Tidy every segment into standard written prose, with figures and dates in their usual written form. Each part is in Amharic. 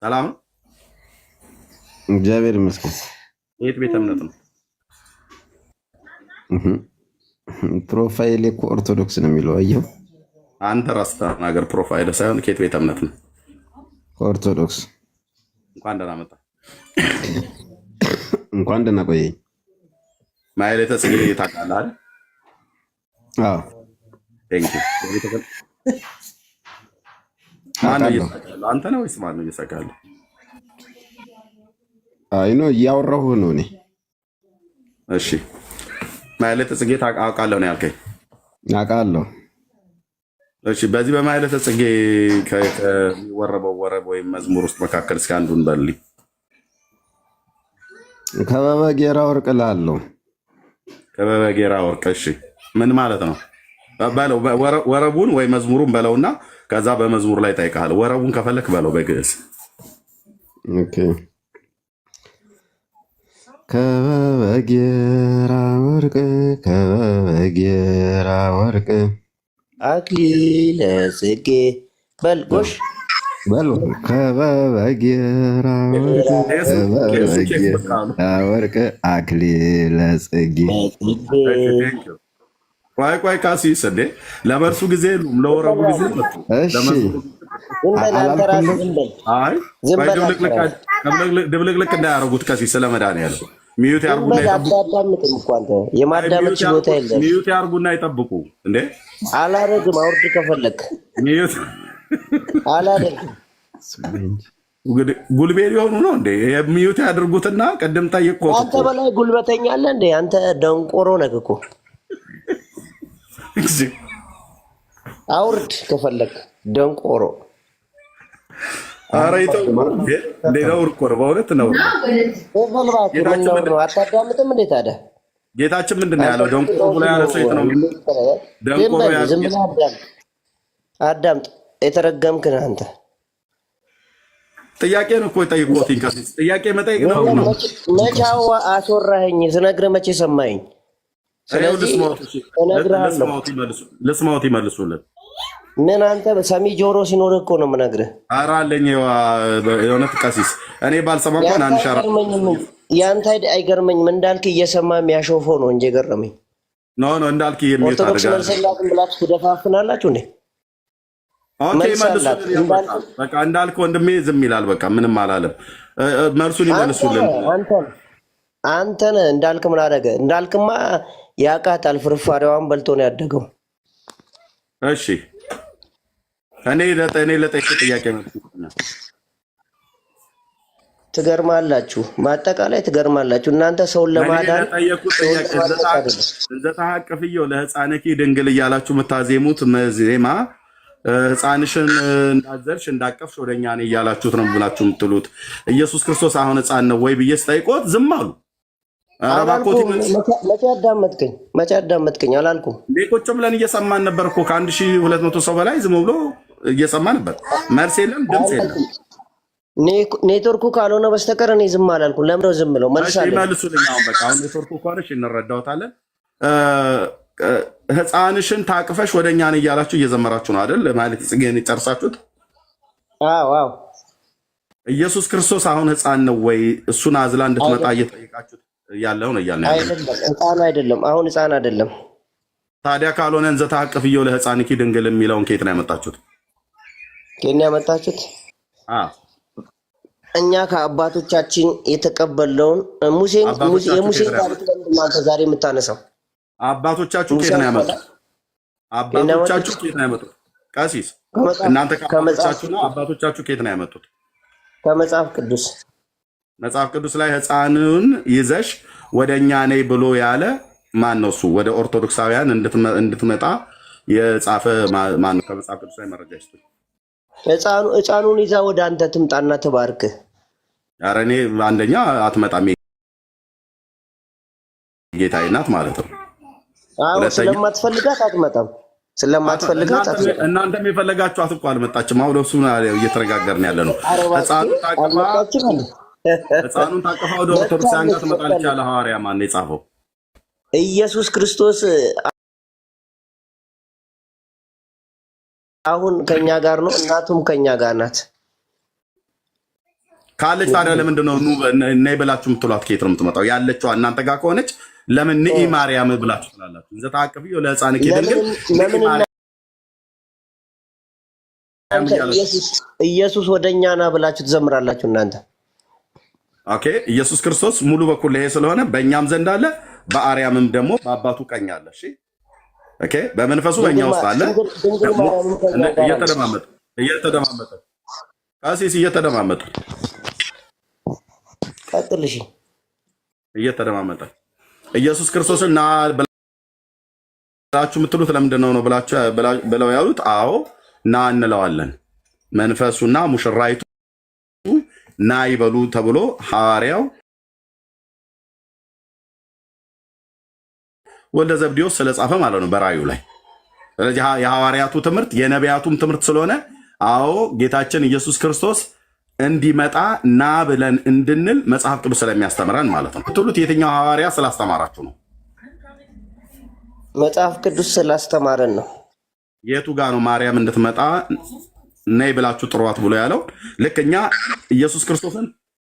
ሰላም እግዚአብሔር ይመስገን። የት ቤተ እምነት ነው? ፕሮፋይል እኮ ኦርቶዶክስ ነው የሚለው። አየው አንተ ራስህ ተናገር። ፕሮፋይል ሳይሆን ከየት ቤተ እምነት ነው? ኦርቶዶክስ። እንኳን ደህና መጣ። እንኳን ደህና ቆየኝ። ማህሌተ ጽጌ ታውቃለህ አይደል? አዎ ቴንክ ዩ። ማነው እየሳቀህ? አንተ ነው ወይስ ማነው እየሳቀህ? አይ ነው እያወራሁ ነው እኔ። እሺ ማህሌተ ጽጌ ታውቃለህ ነው ያልከኝ? አውቃለሁ። እሺ በዚህ በማህሌተ ጽጌ ከሚወረበው ወረብ ወይም መዝሙር ውስጥ መካከል እስኪ አንዱን በልልኝ። ከበበ ጌራ ወርቅ እላለሁ። ከበበ ጌራ ወርቅ። እሺ ምን ማለት ነው? በለው ወረቡን ወይ መዝሙሩን በለውና ከዛ በመዝሙር ላይ ጠይቃለሁ። ወረቡን ከፈለክ በለው በግዕዝ። ኦኬ ከበበ ጌራ ወርቅ ከበበ ጌራ ወርቅ አክሊለ ጽጌ በልጎሽ በሉ ከበበ ጌራ ወርቅ ከበበ ጌራ ወርቅ አክሊለ ጽጌ። ቆይ ካሲስ እንዴ ለመርሱ ጊዜ የሉም ለወረቡ ጊዜ መጡ። ድብልቅልቅ እንዳያረጉት ከሲስ ስለመድኃኒዓለም ሚዩት ያርጉና የማዳመጥ ችሎታ የለም። ሚዩት ያርጉና ይጠብቁ እንዴ። አላረግም። አውርድ ከፈለክ ሚዩት አላረግም። ጉልቤ ሊሆኑ ነው እንዴ? ሚዩት ያድርጉትና ቅድም ጠይቆት አንተ በላይ ጉልበተኛ አለ እንዴ? አንተ ደንቆሮ ነህ እኮ። አውርድ ከፈለክ ደንቆሮ። ኧረ ይተው እንዴ! ነውር እኮ ነው በእውነት ነውር ነው። አታዳምጥም እንዴ ታዲያ? ጌታችን ምንድን ነው ያለው? ደንቆሮ ብሎ ያለ ሰው የት ነው? ደንቆሮ ዝም ብለህ አዳምጥ። የተረገምክ ነህ አንተ። ጥያቄ ነው እኮ የጠየቁት። ጥያቄ መጠየቅ ነው። መቼ አስወራኸኝ? ስነግርህ መቼ ሰማኸኝ? ልስማዎት ይመልሱልን። ምን አንተ ሰሚ ጆሮ ሲኖርህ እኮ ነው የምነግርህ። ኧረ አለኝ የእውነት ቀሲስ፣ እኔ ባልሰማ እንኳን አንሻራ የአንተ አይገርመኝም። እንዳልክ እየሰማ የሚያሾፈው ነው እንጂ የገረመኝ ኖ እንዳልክ የሚወጣ ኦርቶዶክስ መልሰላትን ብላችሁ ትደፋፍናላችሁ እንዴ? በቃ እንዳልክ ወንድሜ ዝም ይላል። በቃ ምንም አላለም። መልሱን ይመልሱልን። አንተን እንዳልክ ምን አደረገ? እንዳልክማ ያቃታል። ፍርፋሪዋን በልቶ ነው ያደገው። እሺ እኔ ለጠይቅ ጥያቄ ትገርማላችሁ። በአጠቃላይ ትገርማላችሁ እናንተ ሰውን ለማዳን እንዘታቅፍየው ለህፃንኪ ድንግል እያላችሁ የምታዜሙት ዜማ ህፃንሽን እንዳዘልሽ እንዳቀፍሽ ወደኛ ነ እያላችሁት ነው ብላችሁ የምትሉት ኢየሱስ ክርስቶስ አሁን ህፃን ነው ወይ ብዬ ስጠይቆት ዝም አሉ። መቼ አዳመጥከኝ? አላልኩም። ቁጭ ብለን እየሰማን ነበር እኮ ከ1200 ሰው በላይ ዝም ብሎ እየሰማ ነበር። መልስ የለም፣ ድምፅ የለም። ኔትወርኩ ካልሆነ በስተቀር እኔ ዝም አላልኩም። ለምነው ዝም ብለው መልሱልኝ። አሁን በቃ አሁን ኔትወርኩ ከሆነሽ እንረዳውታለን። ህፃንሽን ታቅፈሽ ወደኛ ነ እያላችሁ እየዘመራችሁ ነው አይደል? ማለት ጽጌን ጨርሳችሁት። አዎ ኢየሱስ ክርስቶስ አሁን ህፃን ነው ወይ? እሱን አዝላ እንድትመጣ እየጠየቃችሁት ያለው ነው እያልን ህፃን አይደለም። አሁን ህፃን አይደለም። ታዲያ ካልሆነ እንዘታቅፍየው ለህፃንኪ ድንግል የሚለውን ከየት ነው ያመጣችሁት? ከእኛ ያመጣችሁት? እኛ ከአባቶቻችን የተቀበለውን የሙሴን ታሪክ ለምንድን ዛሬ የምታነሳው? አባቶቻችሁ ከየት ነው ያመጡት? አባቶቻችሁ ከየት ነው ያመጡት? ቀሲስ እናንተ ከአባቶቻችሁና አባቶቻችሁ ከየት ነው ያመጡት? ከመጽሐፍ ቅዱስ። መጽሐፍ ቅዱስ ላይ ህፃኑን ይዘሽ ወደ እኛ ነይ ብሎ ያለ ማን ነው? እሱ ወደ ኦርቶዶክሳውያን እንድትመጣ የጻፈ ማን ነው? ከመጽሐፍ ቅዱስ ላይ መረጃ ይስጡ። ህፃኑን ይዛ ወደ አንተ ትምጣና ትባርክ። ኧረ እኔ አንደኛ አትመጣም፣ ጌታዬ ናት ማለት ነው። ስለማትፈልጋት አትመጣም። ስለማትፈልጋት እናንተም የፈለጋችኋት እኮ አልመጣችም። አሁን እሱ እየተነጋገርን ያለ ነው። ህፃኑን ታቀፋ ወደ ኦርቶዶክሳውያን ጋር ትመጣለች ያለ ሐዋርያ ማን ነው የጻፈው? ኢየሱስ ክርስቶስ አሁን ከኛ ጋር ነው። እናቱም ከኛ ጋር ናት። ካለች ታዲያ ለምንድን ነው ነይ ብላችሁ የምትሏት? ከየት ነው የምትመጣው? ያለችዋ እናንተ ጋር ከሆነች ለምን ንኢ ማርያም ብላችሁ ትላላችሁ? እንዘ ተአቅፍዮ ለሕፃንኪ ድንግል ኢየሱስ ወደኛ ና ብላችሁ ትዘምራላችሁ እናንተ። ኦኬ ኢየሱስ ክርስቶስ ሙሉ በኩል ይሄ ስለሆነ በእኛም ዘንድ አለ፣ በአርያምም ደግሞ በአባቱ ቀኝ አለ። እሺ ኦኬ በመንፈሱ በእኛ ውስጥ አለ። እየተደማመጠ ቀሲስ እየተደማመጠ ቀጥልሽ እየተደማመጠ ኢየሱስ ክርስቶስን ና ብላችሁ የምትሉት ለምንድን ነው ብለው ያሉት? አዎ ና እንለዋለን። መንፈሱና ሙሽራይቱ ና ይበሉ ተብሎ ሐዋርያው ወልደ ዘብዴዎስ ስለጻፈ ማለት ነው በራእዩ ላይ። ስለዚህ የሐዋርያቱ ትምህርት የነቢያቱም ትምህርት ስለሆነ አዎ ጌታችን ኢየሱስ ክርስቶስ እንዲመጣ ና ብለን እንድንል መጽሐፍ ቅዱስ ስለሚያስተምረን ማለት ነው። ትሉት የትኛው ሐዋርያ ስላስተማራችሁ ነው? መጽሐፍ ቅዱስ ስላስተማረን ነው። የቱ ጋር ነው ማርያም እንድትመጣ ነይ ብላችሁ ጥሯት ብሎ ያለው? ልክ እኛ ኢየሱስ ክርስቶስን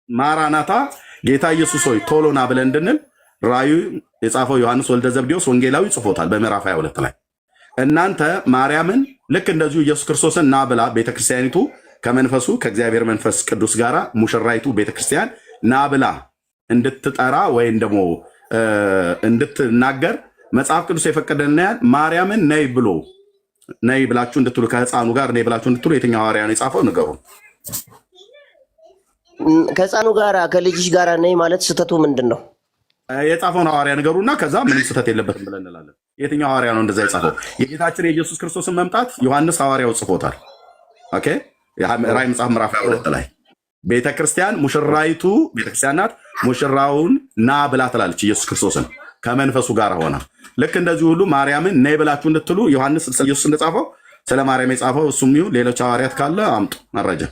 ማራናታ ጌታ ኢየሱስ ሆይ ቶሎ ና ብለን እንድንል ራእዩ የጻፈው ዮሐንስ ወልደ ዘብዴዎስ ወንጌላዊ ጽፎታል በምዕራፍ 22 ላይ። እናንተ ማርያምን ልክ እንደዚሁ ኢየሱስ ክርስቶስን ና ብላ ቤተክርስቲያኒቱ ከመንፈሱ ከእግዚአብሔር መንፈስ ቅዱስ ጋር ሙሽራይቱ ቤተክርስቲያን ና ብላ እንድትጠራ ወይም ደግሞ እንድትናገር መጽሐፍ ቅዱስ የፈቀደና ማርያምን ነይ ብሎ ነይ ብላችሁ እንድትሉ ከህፃኑ ጋር ነይ ብላችሁ እንድትሉ የትኛው ሐዋርያ ነው የጻፈው? ንገሩ። ከህፃኑ ጋር ከልጅሽ ጋር ነይ ማለት ስህተቱ ምንድን ነው? የጻፈውን ሐዋርያ ንገሩና ከዛ ምንም ስህተት የለበትም ብለን እንላለን። የትኛው ሐዋርያ ነው እንደዛ የጻፈው? የጌታችን የኢየሱስ ክርስቶስን መምጣት ዮሐንስ ሐዋርያው ጽፎታል። ኦኬ ራእይ መጽሐፍ ምዕራፍ 22 ላይ ቤተክርስቲያን ሙሽራይቱ ቤተክርስቲያን ናት። ሙሽራውን ና ብላ ትላለች ኢየሱስ ክርስቶስን ከመንፈሱ ጋር ሆና። ልክ እንደዚህ ሁሉ ማርያምን ነይ ብላችሁ እንድትሉ ዮሐንስ ኢየሱስ እንደጻፈው ስለ ማርያም የጻፈው እሱም ይሁን ሌሎች ሐዋርያት ካለ አምጡ መረጃ።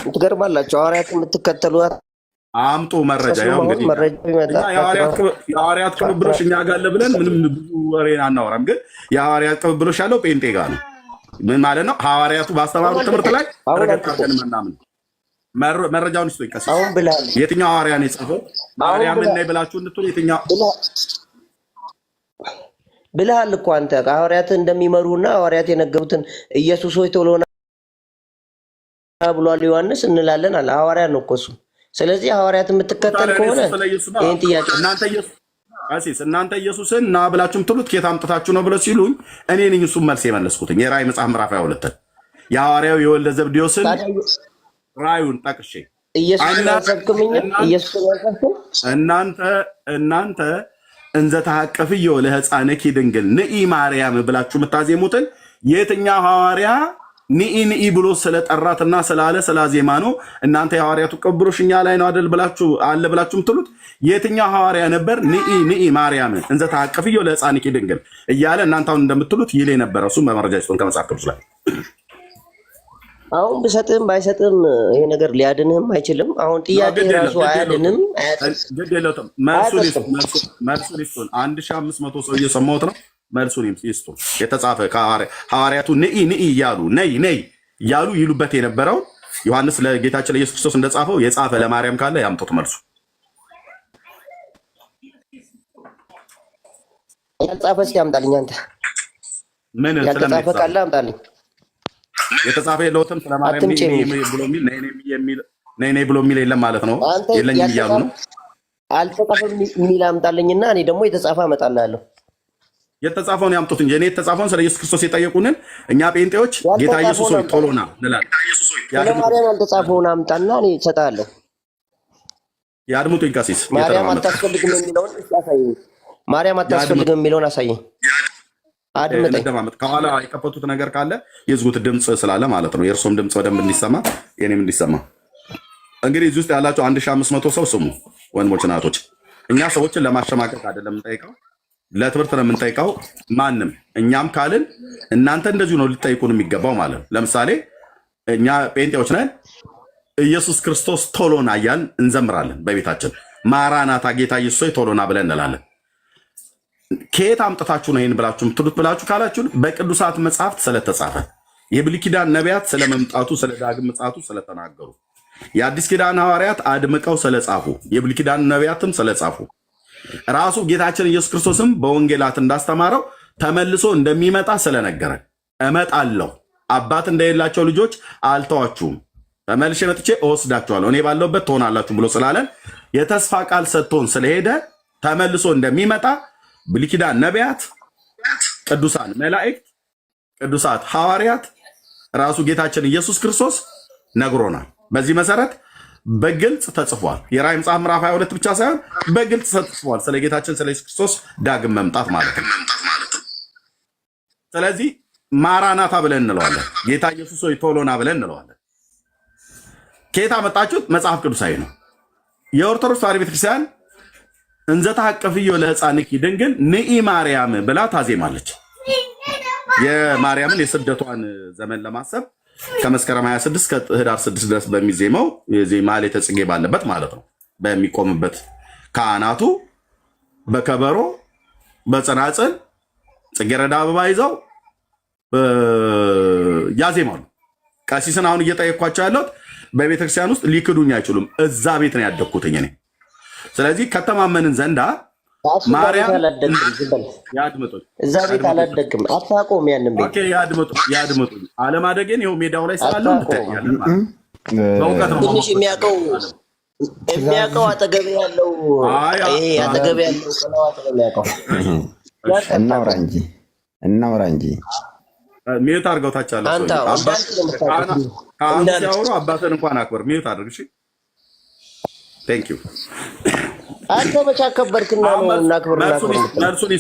ትገርማላችሁ። ሐዋርያት የምትከተሉ አምጡ መረጃ። ያው እንግዲህ የሐዋርያት ቅብብሎሽ እኛ ጋር አለ ብለን ምንም ብዙ ወሬ አናወራም፣ ግን የሐዋርያት ቅብብሎሽ ያለው ጴንጤ ጋር ነው። ምን ማለት ነው? ሐዋርያቱ ባስተማሩት ትምህርት ላይ ተረጋግጠን መናምን መረጃውን ይስጡ ይቀስ። የትኛው ሐዋርያ ነው የጻፈው? ማርያምን ነይ ብላችሁ እንድትሉ የትኛው ብለሃል እኮ አንተ። ሐዋርያት እንደሚመሩና ሐዋርያት የነገሩትን ኢየሱስ ሆይ ቶሎ ና ብሏል ዮሐንስ እንላለን አለ። ሐዋርያ ነው እኮ እሱ። ስለዚህ ሐዋርያት የምትከተል ከሆነ ይሄን ጥያቄ እናንተ ኢየሱስን ና ብላችሁ የምትሉት ከየት አምጥታችሁ ነው ብለው ሲሉኝ እኔ ነኝ እሱን መልስ የመለስኩትኝ። የራእይ መጽሐፍ ምዕራፍ 22 የሐዋርያው የወልደ ዘብዴዎስን ራእዩን ጠቅሼ እናንተ እንዘ ተሐቀፍዮ ለሕፃንኪ ድንግል ንኢ ማርያም ብላችሁ የምታዜሙትን የትኛው ሐዋርያ ንኢ ብሎ ስለጠራትና ስላለ ስላዜማ ነው? እናንተ የሐዋርያቱ ቅብብሎሽ እኛ ላይ ነው አይደል ብላችሁ አለ ብላችሁ የምትሉት የትኛው ሐዋርያ ነበር ንኢ ማርያም እንዘ ተሐቀፍዮ ለሕፃንኪ ድንግል እያለ እናንተ አሁን እንደምትሉት ይል የነበረ? እሱም በመረጃ ይስጡን ከመጽሐፍ ቅዱስ ላይ። አሁን ብሰጥም ባይሰጥም ይሄ ነገር ሊያድንህም አይችልም። አሁን ጥያቄ ራሱ አያድንም። መልሱን ይስጡን። 1500 ሰው እየሰማሁት ነው። መልሱን ይስጡን። የተጻፈ ሐዋርያቱ ንኢ እያሉ ነይ እያሉ ይሉበት የነበረው ዮሐንስ ለጌታችን ለኢየሱስ ክርስቶስ እንደጻፈው የጻፈ ለማርያም ካለ ያምጡት መልሱ። ያልጻፈ እስኪ አምጣልኝ። አንተ ምን ያልጻፈ ካለ አምጣልኝ። የተጻፈ የለውትም ስለማርያም ነይ ብሎ የሚል የለም ማለት ነው። የለኝም እያሉ ነው። አልተጻፈም የሚል አምጣልኝና እኔ ደግሞ የተጻፈ አመጣልሃለሁ። የተጻፈውን ያምጡት እንጂ እኔ የተጻፈውን ስለ ኢየሱስ ክርስቶስ የጠየቁንን እኛ ጴንጤዎች ጌታ ኢየሱስ ሆይ ቶሎ ና እንላለን። ማርያም ያልተጻፈውን አምጣና እኔ እሰጥሃለሁ። ያድምጡኝ ቀሲስ። ማርያም አታስፈልግም የሚለውን አሳየኝ። ማርያም አታስፈልግም የሚለውን አሳየኝ። አድምጠኝ። ከኋላ የከፈቱት ነገር ካለ የዝጉት ድምፅ ስላለ ማለት ነው። የእርሶም ድምፅ በደንብ እንዲሰማ የኔም እንዲሰማ። እንግዲህ እዚህ ውስጥ ያላቸው 1500 ሰው ስሙ ወንድሞች፣ እናቶች። እኛ ሰዎችን ለማሸማቀቅ አይደለም የምንጠይቀው፣ ለትምህርት ነው የምንጠይቀው። ማንም እኛም ካልን እናንተ እንደዚሁ ነው ልጠይቁን የሚገባው ማለት ነው። ለምሳሌ እኛ ጴንጤዎች ነን። ኢየሱስ ክርስቶስ ቶሎና እያልን እንዘምራለን በቤታችን። ማራናታ ጌታ ኢየሱስ ሆይ ቶሎና ብለን እንላለን። ከየት አምጥታችሁ ነው ይህን ብላችሁ የምትሉት ብላችሁ ካላችሁን በቅዱሳት መጽሐፍት ስለተጻፈ የብሉይ ኪዳን ነቢያት ስለመምጣቱ ስለ ዳግም ምጽአቱ ስለተናገሩ፣ የአዲስ ኪዳን ሐዋርያት አድምቀው ስለጻፉ፣ የብሉይ ኪዳን ነቢያትም ስለጻፉ፣ ራሱ ጌታችን ኢየሱስ ክርስቶስም በወንጌላት እንዳስተማረው ተመልሶ እንደሚመጣ ስለነገረን እመጣለሁ፣ አባት እንደሌላቸው ልጆች አልተዋችሁም፣ ተመልሼ መጥቼ እወስዳችኋለሁ፣ እኔ ባለሁበት ትሆናላችሁ ብሎ ስላለን የተስፋ ቃል ሰጥቶን ስለሄደ ተመልሶ እንደሚመጣ ብሉይ ኪዳን ነቢያት፣ ቅዱሳን መላእክት፣ ቅዱሳት ሐዋርያት፣ ራሱ ጌታችን ኢየሱስ ክርስቶስ ነግሮናል። በዚህ መሰረት በግልጽ ተጽፏል። የራእይ መጽሐፍ ምዕራፍ 22 ብቻ ሳይሆን በግልጽ ተጽፏል ስለ ጌታችን ስለ ኢየሱስ ክርስቶስ ዳግም መምጣት ማለት ነው። ስለዚህ ማራናታ ብለን እንለዋለን። ጌታ ኢየሱስ ሆይ ቶሎና ብለን እንለዋለን። ከየት አመጣችሁት? መጽሐፍ ቅዱሳዊ ነው። የኦርቶዶክስ ተዋሕዶ ቤተክርስቲያን እንዘ ተሐቀፍዮ ለሕፃንኪ ድንግል ንኢ ማርያም ብላ ታዜማለች። የማርያምን የስደቷን ዘመን ለማሰብ ከመስከረም 26 ከህዳር 6 ድረስ በሚዜመው ማኅሌተ ጽጌ ባለበት ማለት ነው በሚቆምበት ካህናቱ በከበሮ በጸናጽል ጽጌረዳ አበባ ይዘው ያዜማሉ። ቀሲስን አሁን እየጠየኳቸው ያለሁት በቤተክርስቲያን ውስጥ ሊክዱኝ አይችሉም። እዛ ቤት ነው ያደግኩትኝ እኔ። ስለዚህ ከተማመንን ዘንዳ ማርያም ያድምጡኝ፣ እዛ ቤት አላደግም፣ አታውቀውም ያንን ቤት። ያድምጡኝ። አለማደጌን ይኸው ሜዳው ላይ ስላለው እንታያለን። በእውቀት ነው ትንሽ የሚያውቀው አጠገብ ያለው አጠገብ ያለው ቀለው አጠገብ ያውቀው። እናውራ እንጂ ሚዩት አድርገው ታቻለ ሲያወሩ አባትን እንኳን አክብር። ሚዩት አድርግ። እሺ ቴንክ ዩ። አንተ መቼ አከበርክና ነው እናክብር? መልሱን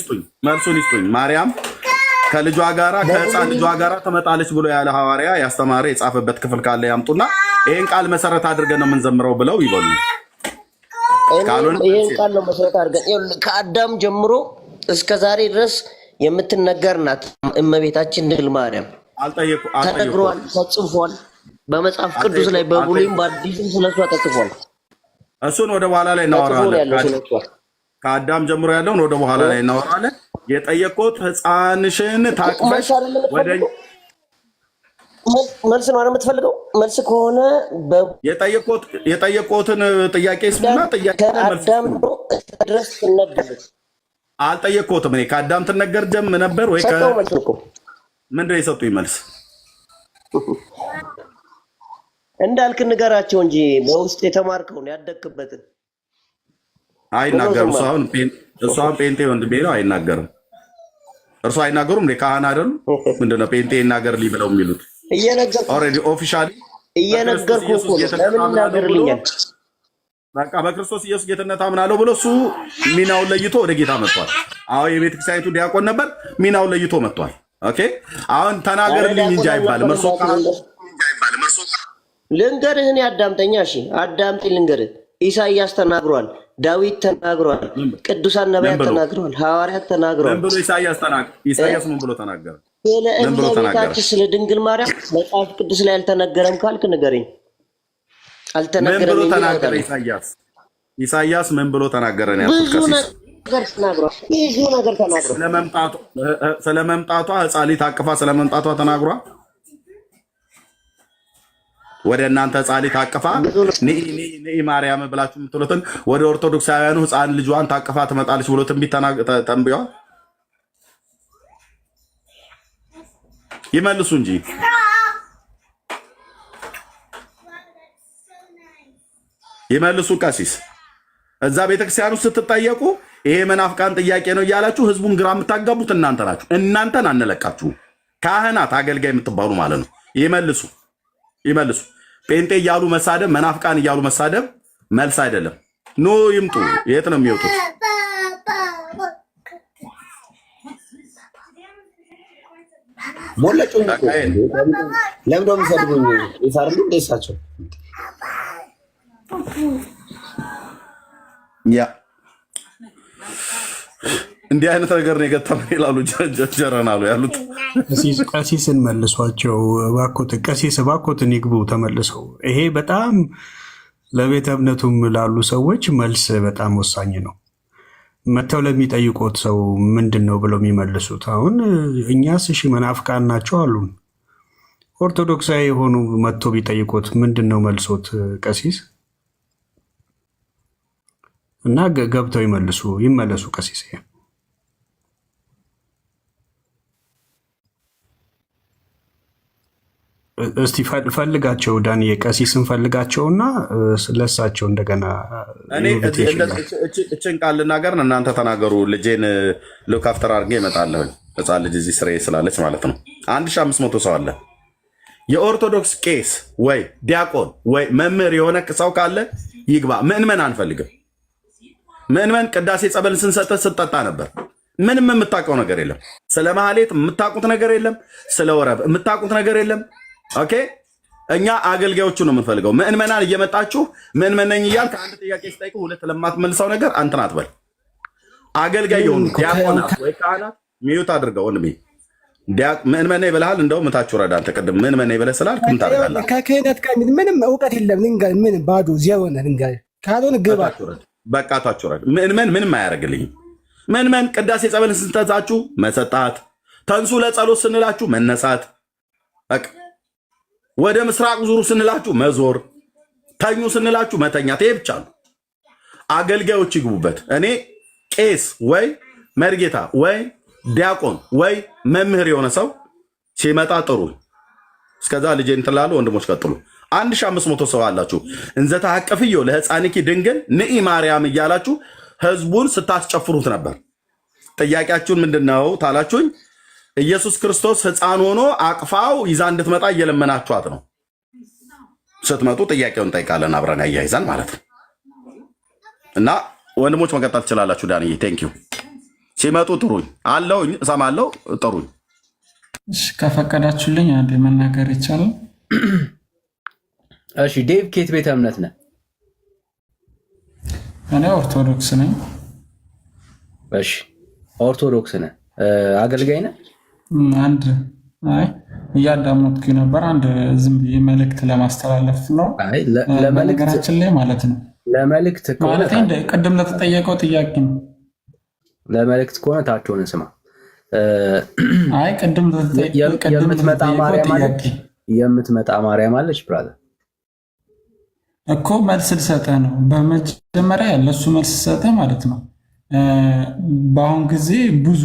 ይስጡኝ። ማርያም ከልጇ ጋራ ከህፃን ልጇ ጋራ ትመጣለች ብሎ ያለ ሐዋርያ ያስተማረ የጻፈበት ክፍል ካለ ያምጡና ይህን ቃል መሰረት አድርገን ነው የምንዘምረው ብለው ይበሉ። ይህን ቃል ነው መሰረት አድርገን ከአዳም ጀምሮ እስከ ዛሬ ድረስ የምትነገር ናት እመቤታችን ድንግል ማርያም። ተነግሯል፣ ተጽፏል በመጽሐፍ ቅዱስ ላይ በብሉይም በአዲስም ስለሷ ተጽፏል። እሱን ወደ በኋላ ላይ እናወራለን። ከአዳም ጀምሮ ያለውን ወደ በኋላ ላይ እናወራለን። የጠየቅኩት ሕፃንሽን ታቅፈሽ ወደ መልስ ነው የምትፈልገው? መልስ ከሆነ የጠየቅኩትን ጥያቄ ስሙና ጥያቄ ከአዳም ድረስ ትነገረች። አልጠየቅኩትም እኔ ከአዳም ትነገር ጀም ነበር ወይ ምንድን ነው የሰጡኝ መልስ? እንዳልክ ንገራቸው እንጂ በውስጥ የተማርከውን ያደግክበትን አይናገርም። እሱ አሁን ጴንጤ ወንድሜ ነው፣ አይናገርም። እርሱ አይናገሩም። ካህን አይደሉ? ምንድነው ጴንጤ ይናገርልኝ ብለው የሚሉት? ኦልሬዲ ኦፊሻሊ እየነገርኩህ እኮ ነው። ለምን ይናገርልኛል? በቃ በክርስቶስ ኢየሱስ ጌትነት አምናለሁ ብሎ እሱ ሚናውን ለይቶ ወደ ጌታ መጥቷል። አሁን የቤተክርስቲያኒቱ ዲያቆን ነበር፣ ሚናውን ለይቶ መጥቷል። ኦኬ አሁን ተናገርልኝ እንጂ አይባልም። ልንገርህ፣ እኔ አዳምጠኛ። እሺ አዳምጠኝ፣ ልንገርህ። ኢሳይያስ ተናግሯል፣ ዳዊት ተናግሯል፣ ቅዱሳን ነቢያት ተናግረዋል፣ ሐዋርያት ተናግረዋል። ምን ብሎ ኢሳይያስ ምን ብሎ ተናገረ? ስለ እመቤታችን ስለ ድንግል ማርያም መጽሐፍ ቅዱስ ላይ አልተነገረም ካልክ ንገረኝ። አልተነገረም። ምን ብሎ ተናገረ ኢሳይያስ ምን ብሎ ተናገረ? ነው ብዙ ነገር ተናግሯል። ስለመምጣቷ ሕፃን ልጅ ታቅፋ ስለመምጣቷ ተናግሯል። ወደ እናንተ ሕፃን ልጅ ታቅፋ ንኢ ማርያም ብላችሁ የምትሉትን ወደ ኦርቶዶክሳውያኑ ሕፃን ልጇን ታቅፋ ትመጣለች ብሎ ትንቢት ተንብዮአል። ይመልሱ እንጂ ይመልሱ። ቀሲስ እዛ ቤተክርስቲያን ውስጥ ስትጠየቁ ይሄ መናፍቃን ጥያቄ ነው እያላችሁ ህዝቡን ግራ የምታጋቡት እናንተ ናችሁ። እናንተን አንለቃችሁ። ካህናት አገልጋይ የምትባሉ ማለት ነው። ይመልሱ። ጴንጤ እያሉ መሳደብ፣ መናፍቃን እያሉ መሳደብ መልስ አይደለም። ኖ ይምጡ። የት ነው የሚወጡት? ሞለጩ ለምዶ የሚሰድቡኝ ይሳርሉ ደሳቸው ያ እንዲህ አይነት ነገር ነው የገጠመኝ ይላሉ። ጀረናሉ ያሉት ቀሲስን መልሷቸው እባክዎትን፣ ቀሲስ እባክዎትን ይግቡ ተመልሰው። ይሄ በጣም ለቤተ እምነቱም ላሉ ሰዎች መልስ በጣም ወሳኝ ነው። መተው ለሚጠይቁት ሰው ምንድን ነው ብለው የሚመልሱት? አሁን እኛስ እሺ መናፍቃን ናቸው አሉን። ኦርቶዶክሳዊ የሆኑ መጥቶ ቢጠይቁት ምንድን ነው መልሶት ቀሲስ? እና ገብተው ይመለሱ ቀሲስ። እስቲ ፈልጋቸው ዳን የቀሲስን ፈልጋቸውና ለሳቸው እንደገና እችን ቃል ልናገር፣ እናንተ ተናገሩ። ልጄን ሉክ አፍተር አድርጌ እመጣለሁ። ህፃን ልጅ እዚህ ስሬ ስላለች ማለት ነው። 1500 ሰው አለ። የኦርቶዶክስ ቄስ ወይ ዲያቆን ወይ መምህር የሆነ ሰው ካለ ይግባ። ምእንመን አንፈልግም። ምእንመን ቅዳሴ ጸበልን ስንሰጠት ስጠጣ ነበር። ምንም የምታውቀው ነገር የለም። ስለ ማህሌት የምታውቁት ነገር የለም። ስለ ወረብ የምታውቁት ነገር የለም። ኦኬ፣ እኛ አገልጋዮቹ ነው የምንፈልገው። ምእንመናን እየመጣችሁ ምእንመን ነኝ እያልክ አንድ ጥያቄ ስጠይቅ ሁለት ለማትመልሰው ነገር አንተን አትበል። አገልጋይ የሆኑ ዲያቆናት ወይ ካህናት ሚዩት አድርገው። ወንድሜ ምእንመን ነኝ ብለሃል። እንደው ምታችሁ ረዳ። አንተ ቅድም ምእንመን ነኝ ብለህ ስላልክ ምን ታደርጋለህ? ከክህነት ጋር ምንም እውቀት የለም። ምን ባዶ እዚያ ሆነ ካልሆነ ግባ። በቃ ታችሁ ረዳ። ምእንመን ምንም አያደርግልኝም። ምእንመን ቅዳሴ ጸበልን ስንተዛችሁ መሰጣት፣ ተንሱ ለጸሎት ስንላችሁ መነሳት፣ በቃ ወደ ምስራቅ ዙሩ ስንላችሁ መዞር፣ ተኙ ስንላችሁ መተኛት። ይሄ ብቻ ነው። አገልጋዮች ይግቡበት። እኔ ቄስ ወይ መርጌታ ወይ ዲያቆን ወይ መምህር የሆነ ሰው ሲመጣ ጥሩ። እስከዛ ልጄ እንትላሉ። ወንድሞች ቀጥሉ። 1500 ሰው አላችሁ። እንዘታ አቀፍዮ ለሕፃንኪ ድንግል ንኢ ማርያም እያላችሁ ህዝቡን ስታስጨፍሩት ነበር። ጥያቄያችሁን ምንድነው ታላችሁኝ? ኢየሱስ ክርስቶስ ሕፃን ሆኖ አቅፋው ይዛ እንድትመጣ እየለመናችኋት ነው። ስትመጡ ጥያቄውን ጠይቃለን አብረን አያይዘን ማለት ነው። እና ወንድሞች መቀጠል ትችላላችሁ። ዳንዬ ቴንኪው። ሲመጡ ጥሩኝ አለውኝ፣ እሰማለሁ። ጥሩኝ። ከፈቀዳችሁልኝ አንድ መናገር ይቻላል? እሺ ዴቭ፣ ከየት ቤተ እምነት ነህ? እኔ ኦርቶዶክስ ነኝ። እሺ ኦርቶዶክስ ነህ፣ አገልጋይ ነህ? አንድ እያዳመጥኩኝ ነበር። አንድ ዝም ብዬ መልእክት ለማስተላለፍ ነው። በነገራችን ላይ ማለት ነው ለመልእክት ማለት ቅድም ለተጠየቀው ጥያቄ ነው። ለመልእክት ከሆነ ታች ሆነ ስማ። ቅድም የምትመጣ ማርያም አለች ብራዘር እኮ መልስ ልሰጠህ ነው። በመጀመሪያ ለሱ መልስ ልሰጠህ ማለት ነው። በአሁን ጊዜ ብዙ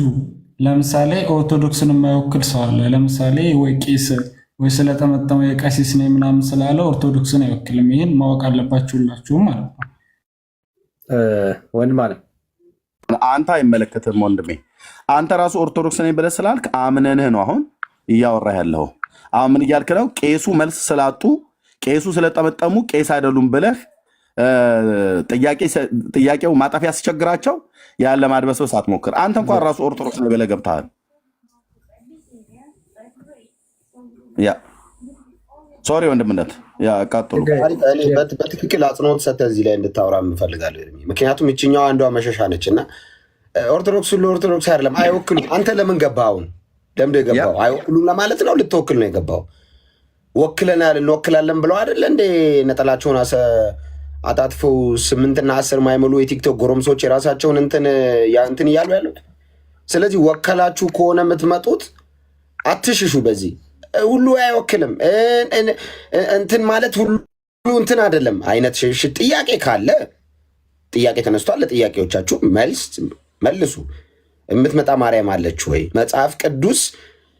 ለምሳሌ ኦርቶዶክስን የማይወክል ሰው አለ። ለምሳሌ ወይ ቄስ ወይ ስለጠመጠመ የቀሲስ ነኝ ምናምን ስላለ ኦርቶዶክስን አይወክልም። ይህን ማወቅ አለባችሁ ሁላችሁም ማለት ነው። ወንድም አለ አንተ አይመለከትም ወንድሜ። አንተ ራሱ ኦርቶዶክስ ነኝ ብለህ ስላልክ አምነንህ ነው አሁን እያወራህ ያለው። አሁን ምን እያልክ ነው? ቄሱ መልስ ስላጡ ቄሱ ስለጠመጠሙ ቄስ አይደሉም ብለህ ጥያቄው ማጣፊያ ሲቸግራቸው ያለ ማድበስበስ አትሞክር። አንተ እንኳን ራሱ ኦርቶዶክስ ነኝ ብለህ ገብተሃል። ያ ሶሪ ወንድምነት ያ ቀጥሉ። በትክክል አጽንኦት ሰጥተህ እዚህ ላይ እንድታወራ እንፈልጋለሁ። ምክንያቱም ይችኛዋ አንዷ መሸሻ ነች እና ኦርቶዶክስ ሁሉ ኦርቶዶክስ አይደለም፣ አይወክሉም። አንተ ለምን ገባህ? አሁን ለምንድን ነው የገባኸው? አይወክሉም ለማለት ነው? ልትወክል ነው የገባኸው? ወክለናል እንወክላለን ብለው አይደለ እንዴ ነጠላቸውን አጣጥፈው 8 እና 10 ማይሞሉ የቲክቶክ ጎረምሶች የራሳቸውን እንትን እያሉ ያሉት። ስለዚህ ወከላችሁ ከሆነ የምትመጡት አትሽሹ። በዚህ ሁሉ አይወክልም እንትን ማለት ሁሉ እንትን አይደለም አይነት ሽሽት። ጥያቄ ካለ ጥያቄ ተነስቷል። ለጥያቄዎቻችሁ መልሱ። የምትመጣ ማርያም አለች ወይ? መጽሐፍ ቅዱስ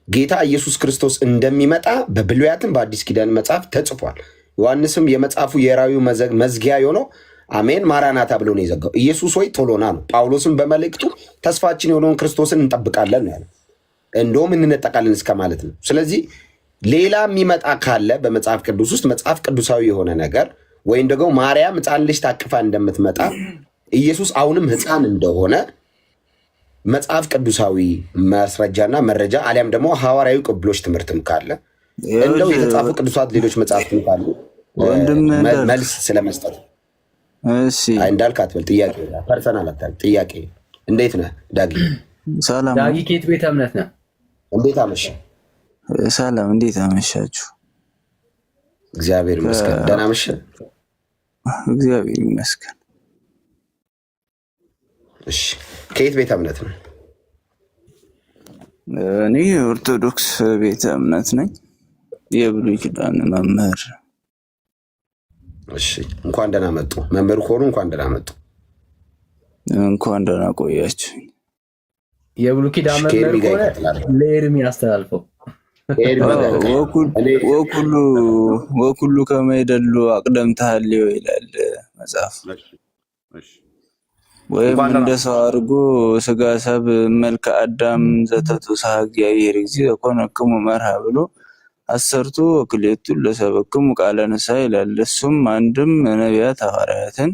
ጌታ ኢየሱስ ክርስቶስ እንደሚመጣ በብሉያትም በአዲስ ኪዳን መጽሐፍ ተጽፏል። ዮሐንስም የመጽሐፉ የራዊው መዝጊያ የሆነው አሜን ማራናታ ብሎ ነው የዘጋው። ኢየሱስ ወይ ቶሎና ነው። ጳውሎስም በመልእክቱ ተስፋችን የሆነውን ክርስቶስን እንጠብቃለን ነው ያለው። እንደውም እንነጠቃለን እስከ ማለት ነው። ስለዚህ ሌላ የሚመጣ ካለ በመጽሐፍ ቅዱስ ውስጥ መጽሐፍ ቅዱሳዊ የሆነ ነገር ወይም ደግሞ ማርያም ሕፃን ልጅ ታቅፋ እንደምትመጣ ኢየሱስ አሁንም ሕፃን እንደሆነ መጽሐፍ ቅዱሳዊ ማስረጃና መረጃ አሊያም ደግሞ ሐዋርያዊ ቅብሎች ትምህርትም ካለ እንደው የተጻፉ ቅዱሳት ሌሎች መጽሐፍትም ካሉ መልስ ስለመስጠት እንዳልክ አትበል። ጥያቄ ፐርሰናል አታል ጥያቄ። እንዴት ነህ ዳጊ? ሰላም ዳጊ፣ ከየት ቤተ እምነት ነህ? እንዴት አመሸ? ሰላም፣ እንዴት አመሻችሁ? እግዚአብሔር ይመስገን። ደህና አመሸ? እግዚአብሔር ይመስገን። እሺ፣ ከየት ቤተ እምነት ነው? እኔ ኦርቶዶክስ ቤተ እምነት ነኝ። የብሉይ ኪዳን መምህር። እሺ እንኳን ደህና መጡ መምህር ከሆኑ እንኳን ደህና መጡ። እንኳን ደህና ቆያችሁ። የብሉይ ኪዳን መምህር ከሆነ ለኤርሚ አስተላልፈው። ወኩሉ ከመይደሉ አቅደምታህልዮ ይላል መጽሐፍ። ወይም እንደ ሰው አድርጎ ስጋ ሰብ መልከ አዳም ዘተቱ እግዚአብሔር ጊዜ ኮነክሙ መርሃ ብሎ 10ቱ ወክሌቱ ለሰበክሙ ቃለ ንስሐ ይላል። እሱም አንድም ነቢያት ሐዋርያትን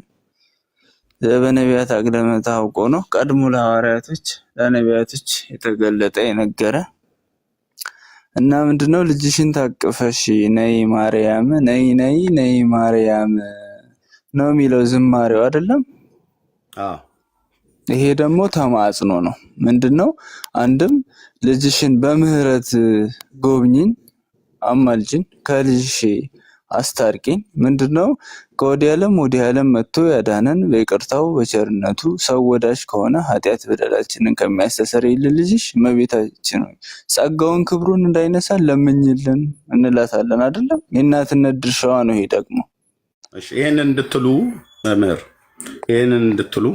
በነቢያት አቅደመ ታውቆ ነው። ቀድሞ ለሐዋርያቶች ለነቢያቶች የተገለጠ የነገረ እና ምንድነው ልጅሽን ታቅፈሽ ነይ ማርያም ነይ ነይ ነይ ማርያም ነው የሚለው ዝማሬው አይደለም? ይሄ ደግሞ ተማጽኖ ነው። ምንድነው? አንድም ልጅሽን በምህረት ጎብኝኝ አማልጅን ከልጅሽ አስታርቂኝ። ምንድነው? ከወዲህ ዓለም ወዲህ ዓለም መጥቶ ያዳነን በይቅርታው በቸርነቱ ሰው ወዳጅ ከሆነ ኃጢአት በደላችንን ከሚያስተሰርይልን ልጅሽ እመቤታችን ሆይ ጸጋውን ክብሩን እንዳይነሳ ለምኝልን እንላታለን አይደለም? የእናትነት ድርሻዋ ነው ይሄ ደግሞ። እሺ ይሄንን እንድትሉ መምህር፣ ይሄንን እንድትሉ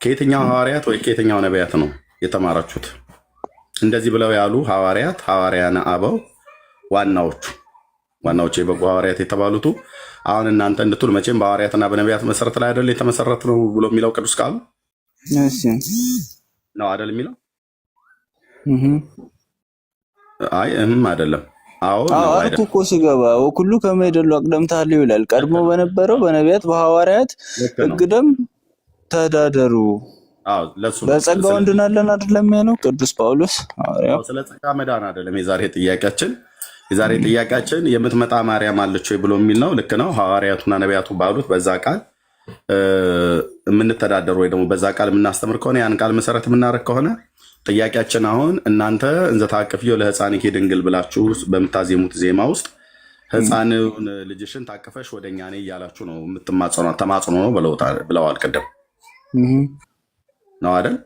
ከየትኛው ሐዋርያት ወይ ከየትኛው ነቢያት ነው የተማራችሁት? እንደዚህ ብለው ያሉ ሐዋርያት ሐዋርያነ አበው ዋናዎቹ የበጎ ሐዋርያት የተባሉቱ አሁን እናንተ እንድትሉ መቼም በሐዋርያትና በነቢያት መሰረት ላይ አይደል የተመሰረተ ነው ብሎ የሚለው ቅዱስ ቃሉ ነው አይደል የሚለው? አይ አይደለም። አዎ አልኩ እኮ ስገባ ወኩሉ ከመይደሉ አቅደምታህልዮ ይላል። ቀድሞ በነበረው በነቢያት በሐዋርያት ሕግ ደንብ ተዳደሩ በጸጋው እንድናለን አይደለም ያለው ቅዱስ ጳውሎስ ሐዋርያው። ስለ ጸጋ መዳን አይደለም የዛሬ ጥያቄያችን የምትመጣ ማርያም አለች ወይ ብሎ የሚል ነው። ልክ ነው። ሐዋርያቱና ነቢያቱ ባሉት በዛ ቃል የምንተዳደር ወይ ደግሞ በዛ ቃል የምናስተምር ከሆነ ያን ቃል መሰረት የምናደርግ ከሆነ ጥያቄያችን አሁን እናንተ እንዘ ታቅፍዮ ለሕፃንኪ ድንግል ብላችሁ በምታዜሙት ዜማ ውስጥ ሕፃኑን ልጅሽን ታቅፈሽ ወደኛ ነይ እያላችሁ ነው የምትማጸኗት። ተማጽኖ ነው ብለዋል ቅድም ነው አይደል?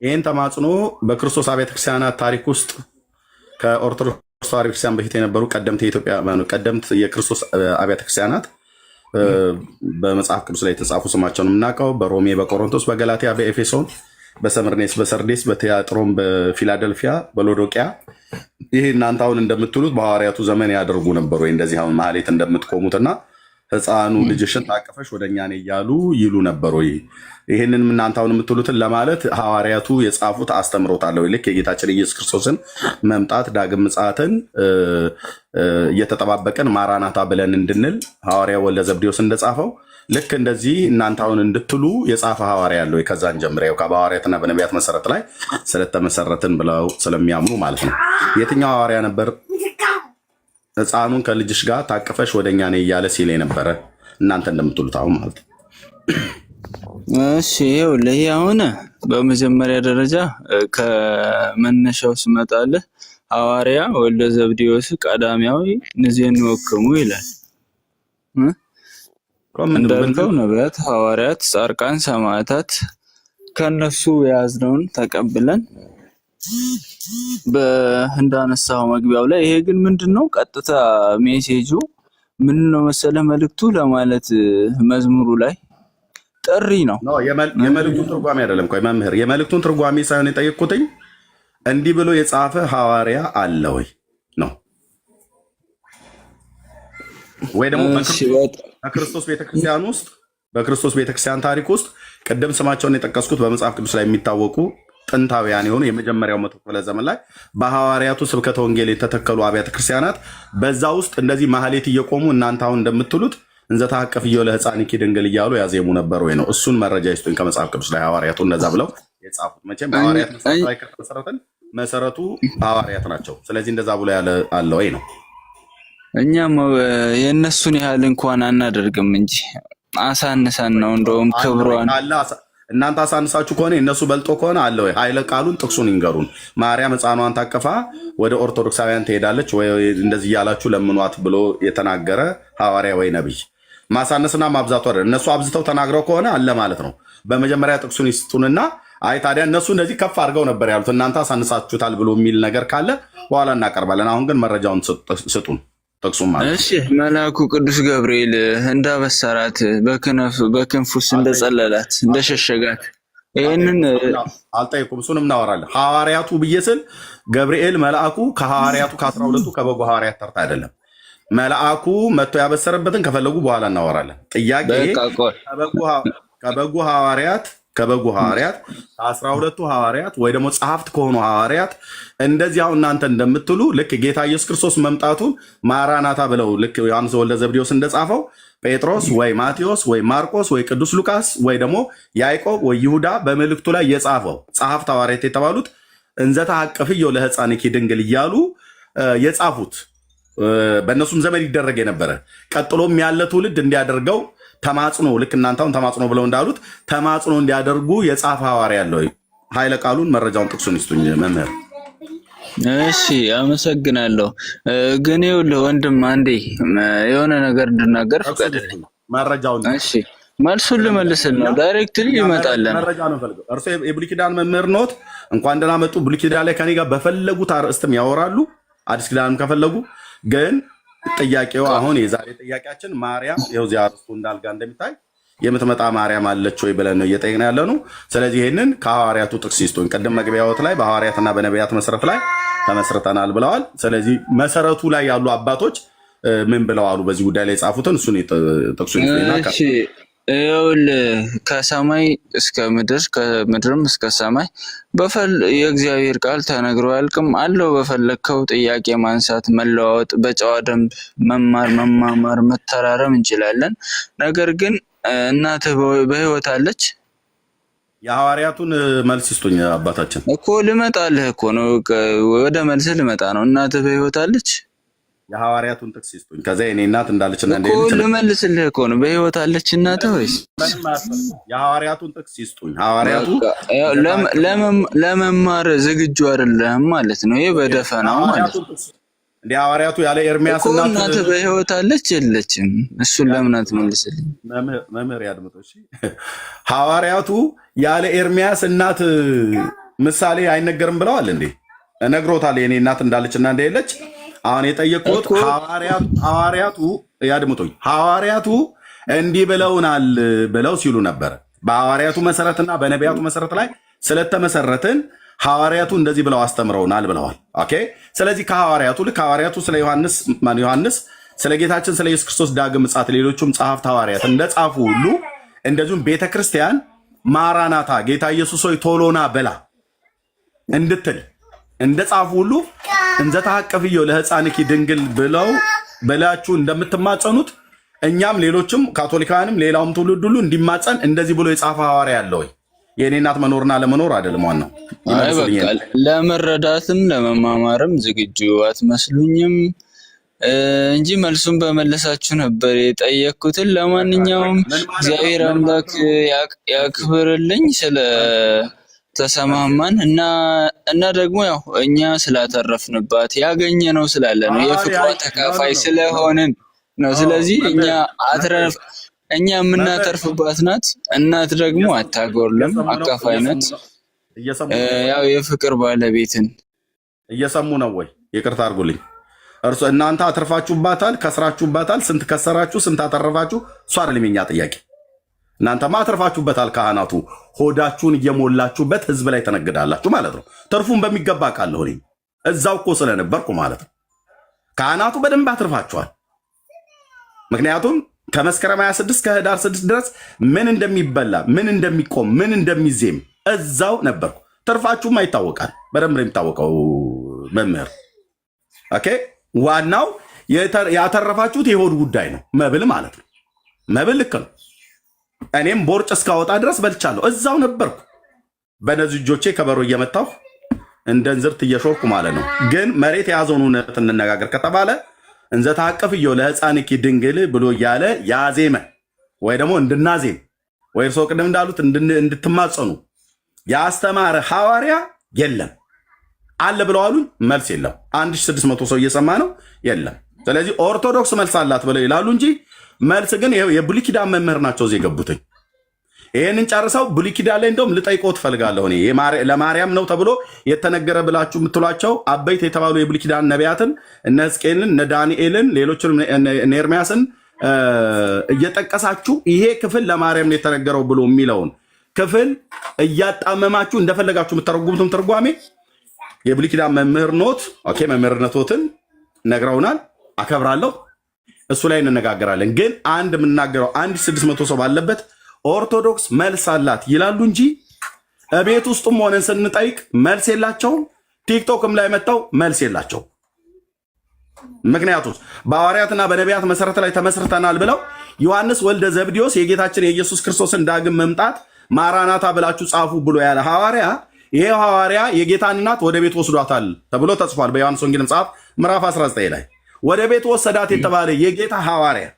ይህን ተማጽኖ በክርስቶስ አብያተ ክርስቲያናት ታሪክ ውስጥ ከኦርቶዶክስ ተዋሕዶ ቤተክርስቲያን በፊት የነበሩ ቀደምት የክርስቶስ አብያተ ክርስቲያናት በመጽሐፍ ቅዱስ ላይ የተጻፉ ስማቸውን የምናውቀው በሮሜ፣ በቆሮንቶስ፣ በገላትያ፣ በኤፌሶን፣ በሰምርኔስ፣ በሰርዴስ፣ በቲያጥሮን፣ በፊላደልፊያ፣ በሎዶቅያ ይህ እናንተ አሁን እንደምትሉት በሐዋርያቱ ዘመን ያደርጉ ነበሩ ወይ? እንደዚህ አሁን ማህሌት እንደምትቆሙትና ሕፃኑ ልጅሽን ታቀፈሽ ወደኛ ነይ እያሉ ይሉ ነበሩ ወይ? ይህንን እናንተ አሁን የምትሉትን ለማለት ሐዋርያቱ የጻፉት አስተምሮታል ወይ? ልክ የጌታችን ኢየሱስ ክርስቶስን መምጣት ዳግም ምጽአትን እየተጠባበቅን ማራናታ ብለን እንድንል ሐዋርያ ወልደ ዘብዴዎስ እንደጻፈው ልክ እንደዚህ እናንተ አሁን እንድትሉ የጻፈ ሐዋርያ ያለው ከዛን ጀምረው በሐዋርያትና በነቢያት መሰረት ላይ ስለተመሰረትን ብለው ስለሚያምኑ ማለት ነው። የትኛው ሐዋርያ ነበር ሕፃኑን ከልጅሽ ጋር ታቅፈሽ ወደኛ ነይ እያለ ሲል የነበረ እናንተ እንደምትሉት አሁን ማለት ነው? እሺ ይኸውልህ አሁን በመጀመሪያ ደረጃ ከመነሻው ስመጣልህ ሐዋርያ ወልደ ዘብዴዎስ ቀዳማዊ ንዜን ወክሙ ይላል። እንዳልከው ነቢያት፣ ሐዋርያት፣ ጻድቃን፣ ሰማዕታት ከነሱ የያዝነውን ተቀብለን እንዳነሳው መግቢያው ላይ ይሄ ግን ምንድነው ቀጥታ ሜሴጁ ምንድነው መሰለህ መልእክቱ ለማለት መዝሙሩ ላይ ጥሪ ነው። የመልእክቱን ትርጓሜ አይደለም። ቆይ መምህር የመልእክቱን ትርጓሜ ሳይሆን የጠየቅኩትኝ እንዲህ ብሎ የጻፈ ሐዋርያ አለ ወይ ነው ወይ ደግሞ በክርስቶስ ቤተክርስቲያን ውስጥ በክርስቶስ ቤተክርስቲያን ታሪክ ውስጥ ቅድም ስማቸውን የጠቀስኩት በመጽሐፍ ቅዱስ ላይ የሚታወቁ ጥንታውያን የሆኑ የመጀመሪያው መቶ ክፍለ ዘመን ላይ በሐዋርያቱ ስብከተ ወንጌል የተተከሉ አብያተ ክርስቲያናት በዛ ውስጥ እንደዚህ ማህሌት እየቆሙ እናንተ አሁን እንደምትሉት እንዘ ታቀፍዮ ለሕፃንኪ ድንግል እያሉ ያዜሙ ነበር ወይ ነው? እሱን መረጃ ይስጡኝ ከመጽሐፍ ቅዱስ ላይ ሐዋርያቱ እንደዛ ብለው የጻፉት። መቼም በሐዋርያት መሰረት ላይ ከተመሰረትን መሰረቱ ሐዋርያት ናቸው። ስለዚህ እንደዛ ብሎ ያለ አለ ወይ ነው? እኛም የእነሱን ያህል እንኳን አናደርግም እንጂ አሳንሰን ነው እንደውም ክብሯን እናንተ አሳንሳችሁ ከሆነ እነሱ በልጦ ከሆነ አለ ወይ? ኃይለ ቃሉን ጥቅሱን ይንገሩን። ማርያም ሕፃኗን ታቀፋ ወደ ኦርቶዶክሳውያን ትሄዳለች ወይ እንደዚህ እያላችሁ ለምኗት ብሎ የተናገረ ሐዋርያ ወይ ነቢይ? ማሳነስና ማብዛቱ አይደለም። እነሱ አብዝተው ተናግረው ከሆነ አለ ማለት ነው። በመጀመሪያ ጥቅሱን ይስጡንና አይ ታዲያ እነሱ እንደዚህ ከፍ አድርገው ነበር ያሉት እናንተ አሳንሳችሁታል ብሎ የሚል ነገር ካለ በኋላ እናቀርባለን። አሁን ግን መረጃውን ስጡን ጥቅሱም ማለት። እሺ መልአኩ ቅዱስ ገብርኤል እንዳበሰራት በክንፉስ እንደጸለላት እንደሸሸጋት ይህንን አልጠይቁም፣ እሱንም እናወራለን። ሐዋርያቱ ብዬ ስል ገብርኤል መልአኩ ከሐዋርያቱ ከ12ቱ ከበጎ ሐዋርያት ተርታ አይደለም። መልአኩ መጥቶ ያበሰረበትን ከፈለጉ በኋላ እናወራለን። ጥያቄ ከበጎ ሐዋርያት ከ12ቱ ሐዋርያት ወይ ደግሞ ጸሐፍት ከሆኑ ሐዋርያት እንደዚህ አሁን እናንተ እንደምትሉ ልክ ጌታ ኢየሱስ ክርስቶስ መምጣቱን ማራናታ ብለው ልክ ዮሐንስ ወልደ ዘብዴዎስ እንደጻፈው ጴጥሮስ ወይ ማቴዎስ ወይ ማርቆስ ወይ ቅዱስ ሉቃስ ወይ ደግሞ ያዕቆብ ወይ ይሁዳ በመልእክቱ ላይ የጻፈው ጸሐፍት ሐዋርያት የተባሉት እንዘ ተሐቀፍዮ ለሕፃንኪ ድንግል እያሉ የጻፉት በእነሱም ዘመን ይደረግ የነበረ ቀጥሎም ያለ ትውልድ እንዲያደርገው ተማጽኖ ልክ እናንተውን ተማጽኖ ብለው እንዳሉት ተማጽኖ እንዲያደርጉ የጻፈ ሐዋርያ ያለው ኃይለ ቃሉን መረጃውን ጥቅሱን ይስጡኝ መምህር። እሺ አመሰግናለሁ። ግን ይኸውልህ ወንድም አንዴ የሆነ ነገር እንድናገር ፍቀድልኝ። መረጃውን እሺ መልሱን ልመልስል ነው። ዳይሬክትሊ ይመጣለን። መረጃ ነው ፈልገው። እርሶ የብሉይ ኪዳን መምህር ኖት። እንኳን ደህና መጡ። ብሉይ ኪዳን ላይ ከኔ ጋር በፈለጉት አርእስትም ያወራሉ። አዲስ ኪዳንም ከፈለጉ ግን ጥያቄው አሁን የዛሬ ጥያቄያችን ማርያም ይኸው እዚህ አርስቱ እንዳልጋ እንደሚታይ የምትመጣ ማርያም አለች ወይ ብለን ነው እየጠየቅን ያለ ነው። ስለዚህ ይህንን ከሐዋርያቱ ጥቅስ ይስጡን። ቅድም መግቢያዎት ላይ በሐዋርያትና በነቢያት መሰረት ላይ ተመስርተናል ብለዋል። ስለዚህ መሰረቱ ላይ ያሉ አባቶች ምን ብለዋሉ በዚህ ጉዳይ ላይ የጻፉትን እሱን ጥቅሱን ይስጡና ይኸውልህ ከሰማይ እስከ ምድር ከምድርም እስከ ሰማይ የእግዚአብሔር ቃል ተነግሮ አያልቅም። አለው በፈለግከው ጥያቄ ማንሳት፣ መለዋወጥ፣ በጨዋ ደንብ መማማር፣ መተራረም እንችላለን። ነገር ግን እናትህ በሕይወት አለች? የሐዋርያቱን መልስ ይስጡኝ አባታችን። እኮ ልመጣልህ እኮ ነው፣ ወደ መልስህ ልመጣ ነው። እናትህ በሕይወት አለች? የሐዋርያቱን ጥቅስ ይስጡኝ። ከዛ የኔ እናት እንዳለችና እኮ ልመልስልህ እኮ ነው። በሕይወት አለች እናትህ ወይስ? የሐዋርያቱን ጥቅስ ይስጡኝ። ሐዋርያቱ ለመማር ዝግጁ አይደለም ማለት ነው። ይሄ በደፈናው ማለት ነው። እንደ ሐዋርያቱ ያለ ኤርሚያስ እናትህ በሕይወት አለች የለችም? እሱን ለምን አትመልስልኝ? መምህር ያድምጦ። እሺ ሐዋርያቱ ያለ ኤርሚያስ እናት ምሳሌ አይነገርም ብለዋል እንዴ? ነግሮታል የኔ እናት እንዳለችና እንደሌለች። አሁን የጠየቁት ሐዋርያቱ ያድምጡኝ፣ ሐዋርያቱ እንዲህ ብለውናል ብለው ሲሉ ነበር። በሐዋርያቱ መሰረትና በነቢያቱ መሰረት ላይ ስለተመሰረትን ሐዋርያቱ እንደዚህ ብለው አስተምረውናል ብለዋል። ኦኬ። ስለዚህ ከሐዋርያቱ ልክ ሐዋርያቱ ስለ ዮሐንስ ስለ ጌታችን ስለ ኢየሱስ ክርስቶስ ዳግም ምጽአት ሌሎቹም ጸሐፍት ሐዋርያት እንደጻፉ ሁሉ እንደዚሁም ቤተክርስቲያን ማራናታ ጌታ ኢየሱስ ሆይ ቶሎና በላ እንድትል እንደጻፉ ሁሉ እንዘ ተሐቀፍዮ ለሕፃንኪ ድንግል ብላችሁ እንደምትማጸኑት እኛም ሌሎችም ካቶሊካውያንም ሌላውም ትውልድ ሁሉ እንዲማጸን እንደዚህ ብሎ የጻፈ ሐዋርያ ያለ ወይ? የኔ እናት መኖርና ለመኖር አይደለም ዋናው። ለመረዳትም ለመማማርም ዝግጁ አትመስሉኝም እንጂ መልሱን በመለሳችሁ ነበር የጠየቅኩትን። ለማንኛውም እግዚአብሔር አምላክ ያክብርልኝ ስለ ተሰማማን እና ደግሞ ያው እኛ ስላተረፍንባት ያገኘ ነው ስላለ ነው የፍቅሯ ተካፋይ ስለሆንን ነው። ስለዚህ እኛ የምናተርፍባት ናት። እናት ደግሞ አታጎርልም፣ አካፋይ ናት። ያው የፍቅር ባለቤትን እየሰሙ ነው ወይ? ይቅርታ አድርጉልኝ። እናንተ አትርፋችሁባታል፣ ከስራችሁባታል። ስንት ከሰራችሁ፣ ስንት አተረፋችሁ? እሱ አይደለም የኛ ጥያቄ። እናንተማ አትርፋችሁበታል። ካህናቱ ሆዳችሁን እየሞላችሁበት ህዝብ ላይ ተነግዳላችሁ ማለት ነው። ትርፉን በሚገባ ቃለሁ እኔም እዛው እኮ ስለነበርኩ ማለት ነው። ካህናቱ በደንብ አትርፋችኋል። ምክንያቱም ከመስከረም 26 ከህዳር 6 ድረስ ምን እንደሚበላ ምን እንደሚቆም ምን እንደሚዜም እዛው ነበርኩ። ትርፋችሁም አይታወቃል። በደንብ ነው የሚታወቀው መምህር። ኦኬ። ዋናው ያተረፋችሁት የሆድ ጉዳይ ነው። መብል ማለት ነው። መብል ልክ ነው። እኔም ቦርጭ እስካወጣ ድረስ በልቻለሁ። እዛው ነበርኩ። በነዚህ እጆቼ ከበሮ እየመታሁ እንደ እንዝርት እየሾርኩ ማለት ነው። ግን መሬት የያዘውን እውነት እንነጋገር ከተባለ እንዘ ተሐቀፍዮ ለሕፃንኪ ድንግል ብሎ እያለ ያዜመ ወይ ደግሞ እንድናዜም ወይ እርሶ ቅድም እንዳሉት እንድትማጸኑ ያስተማረ ሐዋርያ የለም። አለ ብለው አሉኝ። መልስ የለም። 1600 ሰው እየሰማ ነው። የለም። ስለዚህ ኦርቶዶክስ መልስ አላት ብለው ይላሉ እንጂ መልስ ግን የብሉይ ኪዳን መምህር ናቸው እዚህ የገቡትኝ። ይህንን ጨርሰው ብሉይ ኪዳን ላይ እንደውም ልጠይቆት እፈልጋለሁ። እኔ ለማርያም ነው ተብሎ የተነገረ ብላችሁ የምትሏቸው አበይት የተባሉ የብሉይ ኪዳን ነቢያትን እነ ሕዝቅኤልን፣ እነ ዳንኤልን፣ ሌሎችንም እነ ኤርምያስን እየጠቀሳችሁ ይሄ ክፍል ለማርያም ነው የተነገረው ብሎ የሚለውን ክፍል እያጣመማችሁ እንደፈለጋችሁ የምተረጉሙትም ትርጓሜ የብሉይ ኪዳን መምህር ኖት። ኦኬ መምህርነቶትን ነግረውናል፣ አከብራለሁ። እሱ ላይ እንነጋገራለን። ግን አንድ የምናገረው 1600 ሰው ባለበት ኦርቶዶክስ መልስ አላት ይላሉ እንጂ ቤት ውስጥም ሆነን ስንጠይቅ መልስ የላቸውም። ቲክቶክም ላይ መጥተው መልስ የላቸውም። ምክንያቱም በሐዋርያትና በነቢያት መሰረት ላይ ተመስርተናል ብለው ዮሐንስ ወልደ ዘብዴዎስ የጌታችን የኢየሱስ ክርስቶስን ዳግም መምጣት ማራናታ ብላችሁ ጻፉ ብሎ ያለ ሐዋርያ ይሄ ሐዋርያ የጌታን እናት ወደ ቤት ወስዷታል ተብሎ ተጽፏል በዮሐንስ ወንጌል መጽሐፍ ምዕራፍ 19 ላይ ወደ ቤት ወሰዳት የተባለ የጌታ ሐዋርያ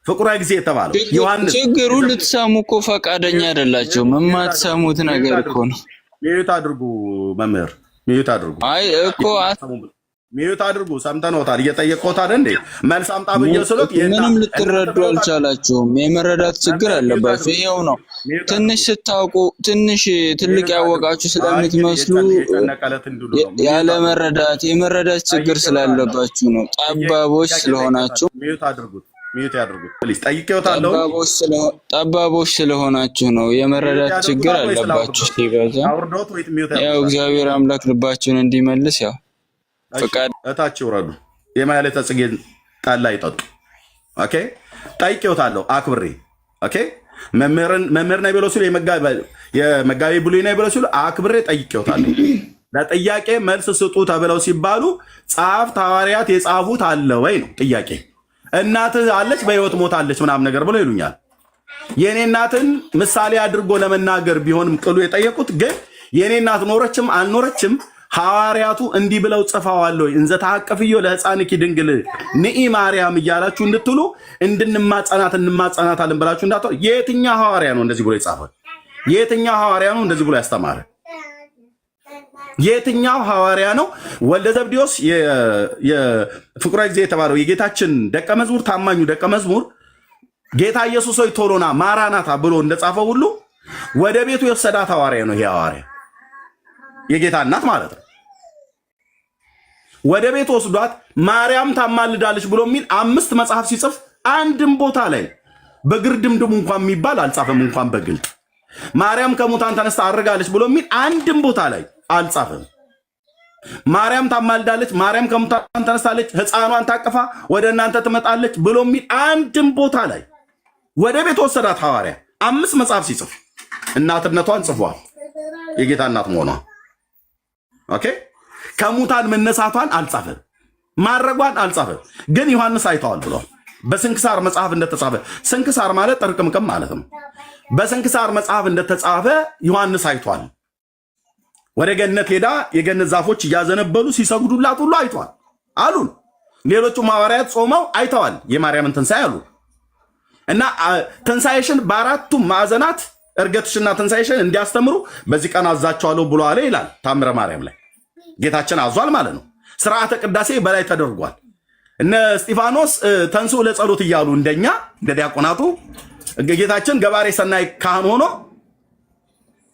ፍቁረ ጊዜ የተባለው ዮሐንስ ችግሩ ልትሰሙ እኮ ፈቃደኛ አይደላችሁም። የማትሰሙት ነገር እኮ ነው። ሚዩት አድርጉ መምህር፣ ሚዩት አድርጉ። አይ እኮ ሚዩት አድርጉ። ሰምተነውታል። እየጠየቅኩት አይደል እንዴ? መልስ አምጣ ብዬ ስሎት ምንም ልትረዱ አልቻላችሁም። የመረዳት ችግር አለባችሁ። ይሄው ነው። ትንሽ ስታውቁ ትንሽ ትልቅ ያወቃችሁ ስለምትመስሉ ያለ መረዳት የመረዳት ችግር ስላለባችሁ ነው። ጠባቦች ስለሆናችሁ ሚዩት አድርጉት። ሚዩት ያድርጉት ፕሊዝ። ጠይቄዎታለሁ። ጠባቦች ስለሆናችሁ ነው። የመረዳት ችግር አለባችሁ ሲበዛ። ያው እግዚአብሔር አምላክ ልባችሁን እንዲመልስ ያው ፈቃድ እታች ይውረዱ። የማያለተ ጽጌን ጠላ ይጠጡ። ኦኬ ጠይቄዎታለሁ አክብሬ። ኦኬ መምህር ነኝ ብለው ሲሉ የመጋቢ ብሉይ ነኝ ብለው ሲሉ አክብሬ ጠይቄዎታለሁ። ለጥያቄ መልስ ስጡ ተብለው ሲባሉ ጸሐፍት ሐዋርያት የጻፉት አለ ወይ ነው ጥያቄ። እናትህ አለች በሕይወት ሞታለች ምናምን ነገር ብለው ይሉኛል። የእኔ እናትን ምሳሌ አድርጎ ለመናገር ቢሆንም ቅሉ የጠየቁት ግን የእኔ እናት ኖረችም አልኖረችም ሐዋርያቱ እንዲህ ብለው ጽፈዋል ወይ እንዘ ተሐቀፍዮ ለሕፃንኪ ድንግል ንኢ ማርያም እያላችሁ እንድትሉ እንማጸናታለን ብላችሁ እንዳትሉ። የትኛው ሐዋርያ ነው እንደዚህ ብሎ የጻፈ? የትኛው ሐዋርያ ነው እንደዚህ ብሎ ያስተማረ? የትኛው ሐዋርያ ነው? ወልደ ዘብዴዎስ የፍቁረ ጊዜ የተባለው የጌታችን ደቀ መዝሙር ታማኙ ደቀ መዝሙር ጌታ ኢየሱስ ሆይ ቶሎና ማራናታ ብሎ እንደጻፈው ሁሉ ወደ ቤቱ የወሰዳት ሐዋርያ ነው። ይሄ ሐዋርያ የጌታ እናት ማለት ነው። ወደ ቤት ወስዷት ማርያም ታማልዳለች ብሎ የሚል 5 መጽሐፍ ሲጽፍ አንድም ቦታ ላይ በግርድምድሙ እንኳን የሚባል አልጻፈም። እንኳን በግልጥ ማርያም ከሙታን ተነስታ አድርጋለች ብሎ የሚል አንድም ቦታ ላይ አልጻፈም። ማርያም ታማልዳለች፣ ማርያም ከሙታን ተነስታለች፣ ሕፃኗን ታቅፋ ወደ እናንተ ትመጣለች ብሎ የሚል አንድም ቦታ ላይ ወደ ቤት ወሰዳት ሐዋርያ 5 መጽሐፍ ሲጽፍ እናትነቷን ጽፏል። የጌታ እናት መሆኗ ኦኬ። ከሙታን መነሳቷን አልጻፈም፣ ማረጓን አልጻፈም። ግን ዮሐንስ አይተዋል ብሏል። በስንክሳር መጽሐፍ እንደተጻፈ ስንክሳር ማለት ጥርቅምቅም ማለት ነው። በስንክሳር መጽሐፍ እንደተጻፈ ዮሐንስ አይቷል። ወደ ገነት ሄዳ የገነት ዛፎች እያዘነበሉ ሲሰግዱላት ሁሉ አይቷል አሉ። ሌሎቹም ሐዋርያት ጾመው አይተዋል የማርያምን ትንሣኤ አሉ። እና ትንሣኤሽን በአራቱም ማዕዘናት እርገትሽና ትንሣኤሽን እንዲያስተምሩ በዚህ ቀን አዛቸዋለሁ ብሎ አለ ይላል ታምረ ማርያም ላይ። ጌታችን አዟል ማለት ነው። ስርዓተ ቅዳሴ በላይ ተደርጓል። እነ እስጢፋኖስ ተንሥኡ ለጸሎት እያሉ እንደኛ እንደ ዲያቆናቱ ጌታችን ገባሬ ሰናይ ካህን ሆኖ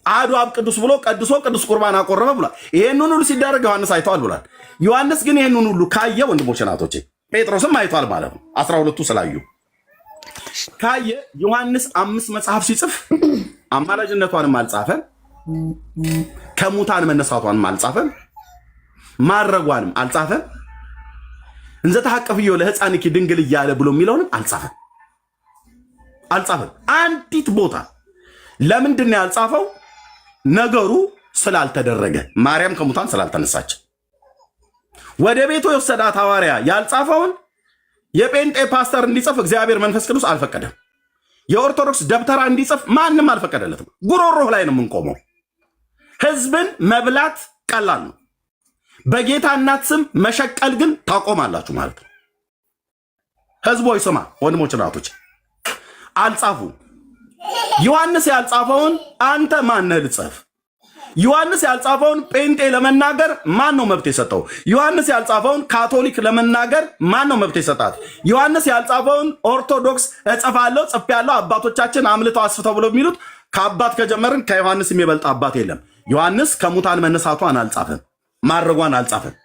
አሐዱ አብ ቅዱስ ብሎ ቀድሶ ቅዱስ ቁርባን አቆረበ ብሏል። ይሄንን ሁሉ ሲደረግ ዮሐንስ አይተዋል ብሏል። ዮሐንስ ግን ይሄንን ሁሉ ካየ ወንድሞቼ ናቶቼ ጴጥሮስም አይተዋል ማለት ነው። 12ቱ ስላዩ ካየ ዮሐንስ 5 መጽሐፍ ሲጽፍ አማላጅነቷንም አልጻፈም፣ ከሙታን መነሳቷንም አልጻፈም፣ ማረጓንም አልጻፈም፣ እንዘ ተሐቀፍዮ ለሕፃንኪ ድንግል እያለ ብሎ የሚለውንም አልጻፈም። አንዲት ቦታ ለምንድን ነው ያልጻፈው? ነገሩ ስላልተደረገ፣ ማርያም ከሙታን ስላልተነሳች። ወደ ቤቱ የወሰዳት ሐዋርያ ያልጻፈውን የጴንጤ ፓስተር እንዲጽፍ እግዚአብሔር መንፈስ ቅዱስ አልፈቀደም። የኦርቶዶክስ ደብተራ እንዲጽፍ ማንም አልፈቀደለትም። ጉሮሮህ ላይ ነው የምንቆመው። ህዝብን መብላት ቀላል ነው። በጌታ እናት ስም መሸቀል ግን ታቆማላችሁ ማለት ነው። ህዝቦች ስማ፣ ወንድሞች እናቶች፣ አልጻፉ። ዮሐንስ ያልጻፈውን አንተ ማነህ ልጽፍ? ዮሐንስ ያልጻፈውን ጴንጤ ለመናገር ማን ነው መብት የሰጠው? ዮሐንስ ያልጻፈውን ካቶሊክ ለመናገር ማን ነው መብት የሰጣት? ዮሐንስ ያልጻፈውን ኦርቶዶክስ እጽፋለሁ ጽፌያለሁ አባቶቻችን አምልተው አስፍተው ብሎ የሚሉት ከአባት ከጀመርን ከዮሐንስ የሚበልጥ አባት የለም። ዮሐንስ ከሙታን መነሳቷን አልጻፈም፣ ማድረጓን አልጻፈም።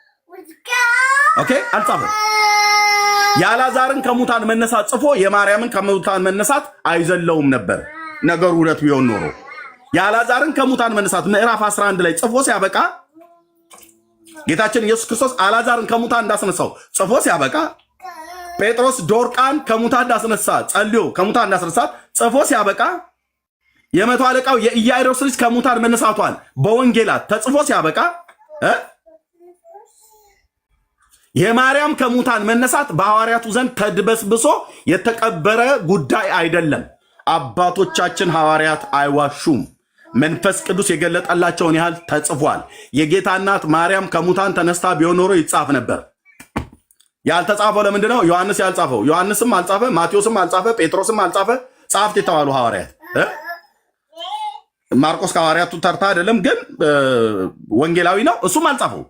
ኦኬ አልጻፈም። የአልዓዛርን ከሙታን መነሳት ጽፎ የማርያምን ከሙታን መነሳት አይዘለውም ነበር። ነገሩ እውነት ቢሆን ኖሮ የአልዓዛርን ከሙታን መነሳት ምዕራፍ 11 ላይ ጽፎ ሲያበቃ ጌታችን ኢየሱስ ክርስቶስ አልዓዛርን ከሙታን እንዳስነሳው ጽፎ ሲያበቃ ጴጥሮስ ዶርቃን ከሙታን እንዳስነሳ ጸልዮ ከሙታን እንዳስነሳት ጽፎ ሲያበቃ የመቶ አለቃው የኢያኢሮስ ልጅ ከሙታን መነሳቷን በወንጌላት ተጽፎ ሲያበቃ የማርያም ከሙታን መነሳት በሐዋርያቱ ዘንድ ተድበስብሶ የተቀበረ ጉዳይ አይደለም። አባቶቻችን ሐዋርያት አይዋሹም። መንፈስ ቅዱስ የገለጠላቸውን ያህል ተጽፏል። የጌታ እናት ማርያም ከሙታን ተነስታ ቢሆን ኖሮ ይጻፍ ነበር። ያልተጻፈው ለምንድን ነው? ዮሐንስ ያልጻፈው፣ ዮሐንስም አልጻፈ፣ ማቴዎስም አልጻፈ፣ ጴጥሮስም አልጻፈ። ጻፍት የተባሉ ሐዋርያት ማርቆስ ከሐዋርያቱ ተርታ አይደለም፣ ግን ወንጌላዊ ነው፣ እሱም አልጻፈው።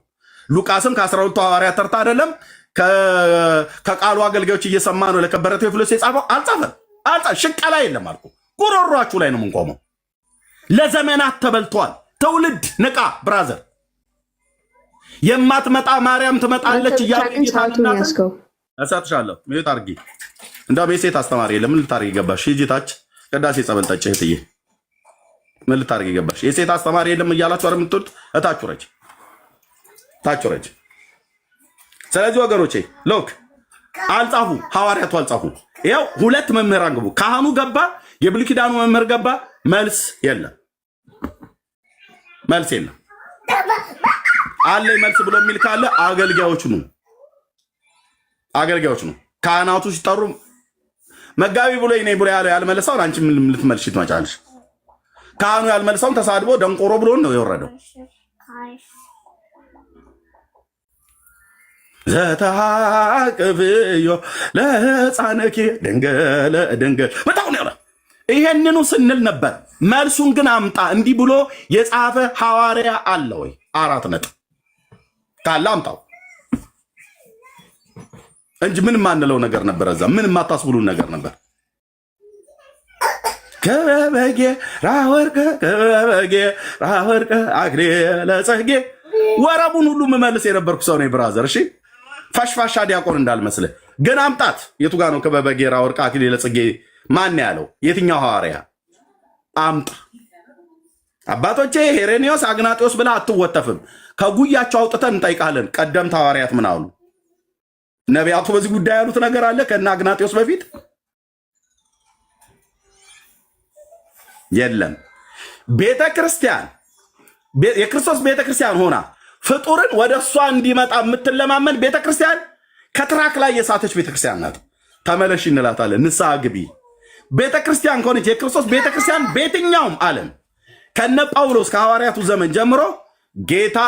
ሉቃስም ከ12ቱ ሐዋርያት ተርታ አይደለም፣ ከቃሉ አገልጋዮች እየሰማ ነው ለከበረ ቴዎፍሎስ የጻፈው። አልጻፈም። ሽቀላ የለም አልኩ። ጉሮሯችሁ ላይ ነው የምንቆመው። ለዘመናት ተበልቷል። ትውልድ ንቃ ብራዘር። የማትመጣ ማርያም ትመጣለች እያሉ እሰጥሻለሁ። ሚዩት አድርጊ። እንደውም የሴት አስተማሪ ለምን ልታርጊ ገባሽ? ሂጂ ታች ቅዳሴ ጸበል ጠጪ እህትዬ። ምን ልታርጊ ገባሽ? የሴት አስተማሪ የለም እያላችሁ አይደል የምትሉት? እታችሁ ረጅ ታችሁ ረጅ። ስለዚህ ወገኖቼ ሎክ አልጻፉ፣ ሐዋርያቱ አልጻፉ። ይኸው ሁለት መምህራን ገቡ። ካህኑ ገባ፣ የብሉይ ኪዳኑ መምህር ገባ። መልስ የለም፣ መልስ የለም። አለ መልስ ብሎ የሚል ካለ አገልጋዮች ነው፣ አገልጋዮች ነው። ካህናቱ ሲጠሩ መጋቢ ብሎ እኔ ብሎ ያልመለሰውን አንቺ ምን ልትመልሺ ትመጫለሽ? ካህኑ ያልመለሰውን ተሳድቦ ደንቆሮ ብሎ ነው የወረደው። ዘታቅብዮ ለሕፃንኪ ድንግል ድንግል በጣም ነው። ይሄንኑ ስንል ነበር። መልሱን ግን አምጣ። እንዲህ ብሎ የጻፈ ሐዋርያ አለ ወይ? 4 ነጥብ ካለ አምጣው እንጂ ምን ማንለው ነገር ነበር? እዛ ምን ማታስብሉን ነገር ነበር? ከበበጌ ራወርቀ ከበበጌ ራወርቀ አክሊለ ጽጌ ወረቡን ሁሉ መመልስ የነበርኩ ሰው ነኝ ብራዘር። እሺ ፋሽፋሻ ዲያቆን እንዳልመስልህ ግን አምጣት። የቱ ጋር ነው ከበበጌ ራወርቀ አክሊለ ጽጌ? ማን ያለው? የትኛው ሐዋርያ? አምጣ። አባቶቼ ሄሬኒዮስ አግናጢዮስ ብላ አትወተፍም። ከጉያቸው አውጥተን እንጠይቃለን። ቀደምት ሐዋርያት ምን አሉ? ነቢያቱ በዚህ ጉዳይ ያሉት ነገር አለ ከና አግናጢዮስ በፊት የለም። ቤተ ክርስቲያን የክርስቶስ ቤተ ክርስቲያን ሆና ፍጡርን ወደ እሷ እንዲመጣ የምትለማመን ቤተ ክርስቲያን ከትራክ ላይ የሳተች ቤተ ክርስቲያን ናት። ተመለሽ እንላታለን። ንስሐ ግቢ። ቤተ ክርስቲያን ከሆነች የክርስቶስ ቤተ ክርስቲያን በየትኛውም ዓለም ከነ ጳውሎስ ከሐዋርያቱ ዘመን ጀምሮ ጌታ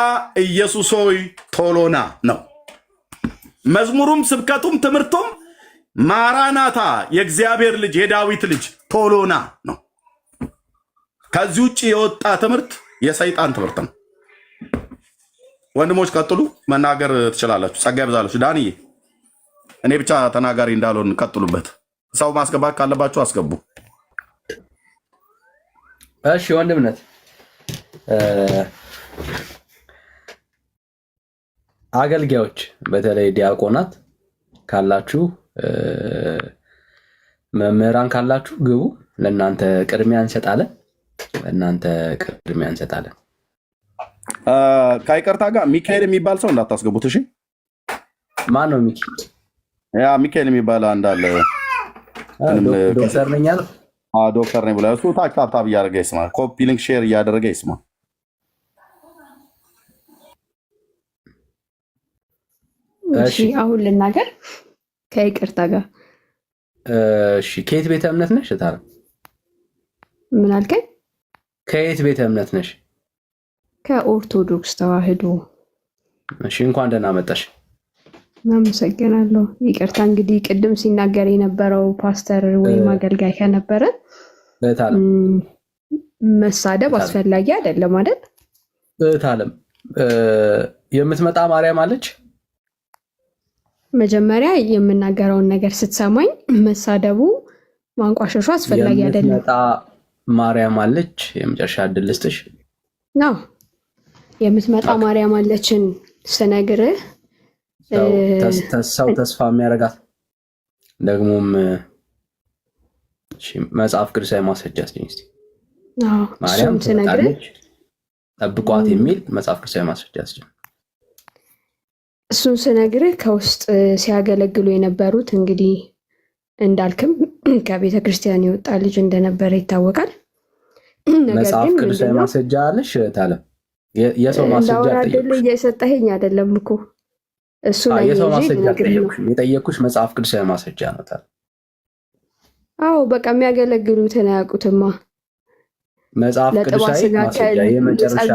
ኢየሱስ ሆይ ቶሎና ነው። መዝሙሩም ስብከቱም ትምህርቱም ማራናታ የእግዚአብሔር ልጅ የዳዊት ልጅ ቶሎና ነው። ከዚህ ውጭ የወጣ ትምህርት የሰይጣን ትምህርት ነው። ወንድሞች ቀጥሉ፣ መናገር ትችላላችሁ። ጸጋ ይብዛላችሁ። ዳንዬ እኔ ብቻ ተናጋሪ እንዳልሆን ቀጥሉበት። ሰው ማስገባት ካለባችሁ አስገቡ። እሺ ወንድምነት አገልጋዮች በተለይ ዲያቆናት ካላችሁ መምህራን ካላችሁ ግቡ። ለእናንተ ቅድሚያ እንሰጣለን። ከይቅርታ ጋር ሚካኤል የሚባል ሰው እንዳታስገቡት እሺ። ማን ነው ሚኪ? ያ ሚካኤል የሚባል አንድ አለ። ዶክተር ነኝ አለ። ዶክተር ነኝ ብሎ እሱ ታፕታፕ እያደረገ ይስማ። ኮፒ ሊንክ ሼር እያደረገ ይስማ። እሺ አሁን ልናገር ከይቅርታ ጋር። እሺ ከየት ቤተ እምነት ነሽ? ታራ ምን አልከኝ? ከየት ቤተ እምነት ነሽ? ከኦርቶዶክስ ተዋህዶ። እሺ እንኳን ደህና መጣሽ። አመሰግናለሁ። ይቅርታ እንግዲህ ቅድም ሲናገር የነበረው ፓስተር ወይም አገልጋይ ከነበረ መሳደብ አስፈላጊ አይደለም አይደል? እታለም የምትመጣ ማርያም አለች። መጀመሪያ የምናገረውን ነገር ስትሰማኝ መሳደቡ ማንቋሸሹ አስፈላጊ አይደለም። ማርያም አለች። የመጨረሻ እድል ልስጥሽ ነው የምትመጣ ማርያም አለችን ስነግርህ ሰው ተስፋ የሚያረጋት ደግሞም መጽሐፍ ቅዱሳዊ ማስረጃ እስቲ ማርያም ትመጣለች ጠብቋት የሚል መጽሐፍ ቅዱሳዊ ማስረጃ እስቲ እሱን ስነግርህ ከውስጥ ሲያገለግሉ የነበሩት እንግዲህ እንዳልክም ከቤተ ክርስቲያን የወጣ ልጅ እንደነበረ ይታወቃል። መጽሐፍ ቅዱሳዊ ማስረጃ አለሽ ታለ የሰው ማስረጃ እየሰጠኸኝ አይደለም እኮ እሱ ላይ የሰው ማስረጃ የጠየኩሽ መጽሐፍ ቅዱሳዊ ማስረጃ ነው ታለ። አዎ በቃ የሚያገለግሉትን አያውቁትማ። መጽሐፍ ቅዱሳዊ ማስረጃ የመጨረሻ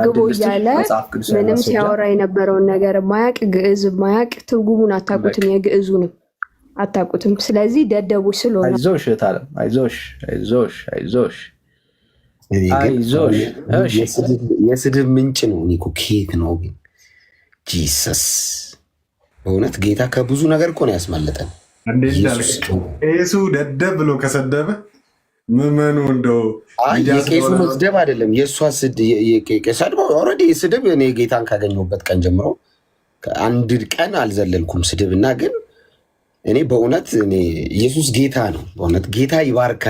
መጽሐፍ ቅዱሳዊ ምንም ሲያወራ የነበረውን ነገር ማያቅ ግዕዝ ማያቅ ትርጉሙን አታውቁትም፣ የግዕዙንም አታውቁትም። ስለዚህ ደደቦች ስለሆነ አይዞሽ ታለ አይዞሽ አይዞሽ አይዞሽ አይዞሽ። እሺ የስድብ ምንጭ ነው። እኮ ከየት ነው ግን? ጂሰስ በእውነት ጌታ ከብዙ ነገር እኮ ነው ያስመለጠን። ቄሱ ደደብ ብሎ ከሰደበ ምመኑ እንደው የቄሱ መስደብ አይደለም የእሷ ሰድበው ኦልሬዲ ስድብ እኔ ጌታን ካገኘሁበት ቀን ጀምሮ አንድ ቀን አልዘለልኩም ስድብና ግን እኔ በእውነት እኔ ኢየሱስ ጌታ ነው። በእውነት ጌታ ይባርካ።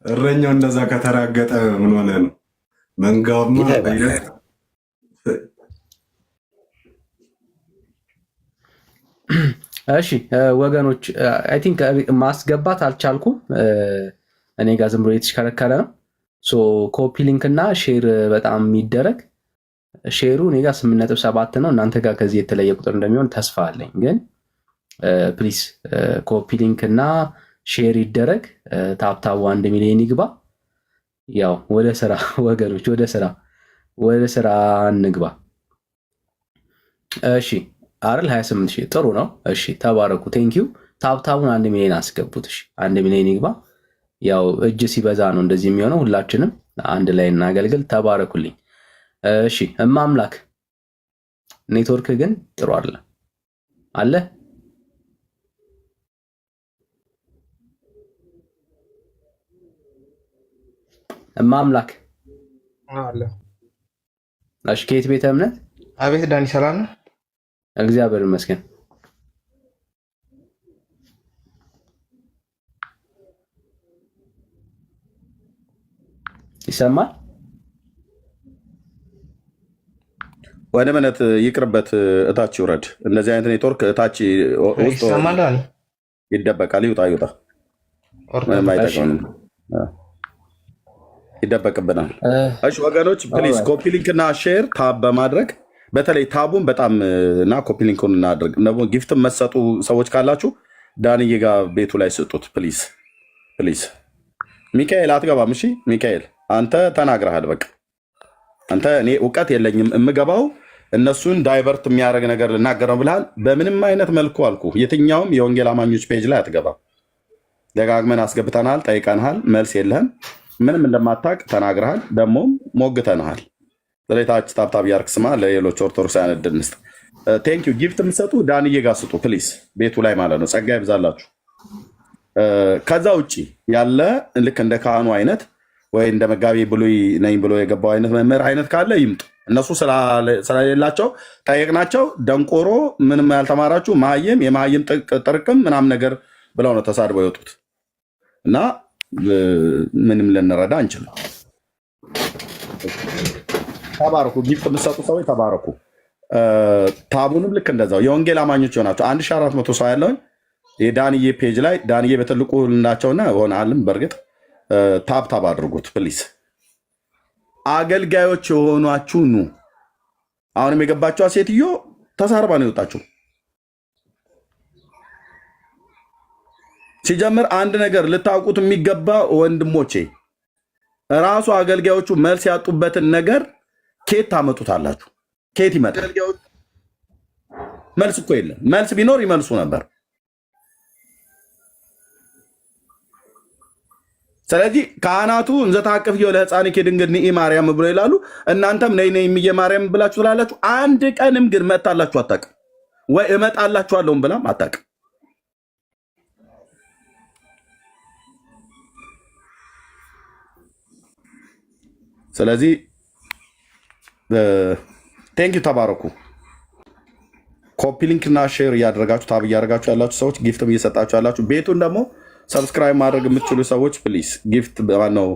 እረኛው እንደዛ ከተራገጠ ምን ሆነ ነው? መንጋውማ እሺ ወገኖች አይ ቲንክ ማስገባት አልቻልኩም። እኔ ጋር ዝም ብሎ የተሽከረከረ ነው። ሶ ኮፒ ሊንክ እና ሼር በጣም የሚደረግ ሼሩ እኔ ጋር 8.7 ነው። እናንተ ጋር ከዚህ የተለየ ቁጥር እንደሚሆን ተስፋ አለኝ። ግን ፕሊስ ኮፒ ሊንክ እና ሼር ይደረግ። ታፕታቡ 1 ሚሊዮን ይግባ። ያው ወደ ስራ ወገኖች ወደ ስራ እንግባ። እሺ አይደል 28,000 ጥሩ ነው። እሺ ተባረኩ። ቴንኪዩ። ታፕታቡን 1 ሚሊዮን አስገቡት። እሺ 1 ሚሊዮን ይግባ። ያው እጅ ሲበዛ ነው እንደዚህ የሚሆነው። ሁላችንም አንድ ላይ እናገልግል። ተባረኩልኝ። እሺ እማምላክ ኔትወርክ ግን ጥሩ አለ እማምላክ አለ። እሺ ከየት ቤተ እምነት? አቤት ዳኒ ሰላም ነው? እግዚአብሔር ይመስገን። ይሰማል? ወደ መነት ይቅርበት፣ እታች ይውረድ። እንደዚህ አይነት ኔትወርክ እታች ውስጥ ይደበቃል። ይውጣ። ምንም አይጠቅምም፣ ይደበቅብናል። እሺ ወገኖች ፕሊዝ ኮፒ ሊንክ እና ሼር ታብ በማድረግ በተለይ ታቡን በጣም እና ኮፒ ሊንኩን እናድርግ። ጊፍትም መሰጡ ሰዎች ካላችሁ ዳንዬ ጋር ቤቱ ላይ ስጡት ፕሊዝ። ሚካኤል አትገባም? እሺ ሚካኤል አንተ ተናግረሃል። በቃ አንተ እኔ እውቀት የለኝም የምገባው እነሱን ዳይቨርት የሚያደርግ ነገር ልናገር ነው ብልሃል። በምንም አይነት መልኩ አልኩ የትኛውም የወንጌል አማኞች ፔጅ ላይ አትገባም። ደጋግመን አስገብተናል፣ ጠይቀንሃል፣ መልስ የለህም። ምንም እንደማታውቅ ተናግረሃል፣ ደግሞም ሞግተንሃል። ስለታች ታብታብ ያርክ ስማ። ለሌሎች ኦርቶዶክሳውያን ዕድል እንስጥ። ቴንኪዩ። ጊፍት የምትሰጡ ዳንዬ ጋር ስጡ ፕሊዝ፣ ቤቱ ላይ ማለት ነው። ጸጋ ይብዛላችሁ። ከዛ ውጭ ያለ ልክ እንደ ካህኑ አይነት ወይ እንደ መጋቢ ብሉይ ነኝ ብሎ የገባው አይነት መምህር አይነት ካለ ይምጡ። እነሱ ስለሌላቸው ጠየቅናቸው። ደንቆሮ፣ ምንም ያልተማራችሁ መሀይም፣ የመሀይም ጥርቅም ምናምን ነገር ብለው ነው ተሳድበው የወጡት እና ምንም ልንረዳ አንችልም። ተባረኩ። ጊፍት የምትሰጡ ሰዎች ተባረኩ። ታቡንም ልክ እንደዛው የወንጌል አማኞች ሆናቸው 1400 ሰው ያለውን የዳንዬ ፔጅ ላይ ዳንዬ በትልቁ ልናቸውና ሆናልም በእርግጥ ታብ አድርጉት ፕሊስ። አገልጋዮች የሆኗችሁ ኑ። አሁንም የገባችዋ ሴትዮ ተሳርባ ነው የወጣችሁ። ሲጀምር አንድ ነገር ልታውቁት የሚገባ ወንድሞቼ፣ ራሱ አገልጋዮቹ መልስ ያጡበትን ነገር ኬት ታመጡታላችሁ? ኬት ይመጣል? መልስ እኮ የለም። መልስ ቢኖር ይመልሱ ነበር። ስለዚህ ካህናቱ እንዘ ተአቅፍዮ ለሕፃንኪ ድንግል ንኢ ማርያም ብሎ ይላሉ። እናንተም ነይ ነይ እምዬ ማርያም ብላችሁ ትላላችሁ። አንድ ቀንም ግን መጣላችሁ አታውቅም ወይ? እመጣላችኋለሁም ብላም አታውቅም። ስለዚህ ቴንኪዩ ተባረኩ። ኮፒ ሊንክ እና ሼር እያደረጋችሁ ታብ እያደረጋችሁ ያላችሁ ሰዎች ጊፍትም እየሰጣችሁ ያላችሁ ቤቱን ደግሞ ሰብስክራይብ ማድረግ የምትችሉ ሰዎች ፕሊስ ጊፍት ነው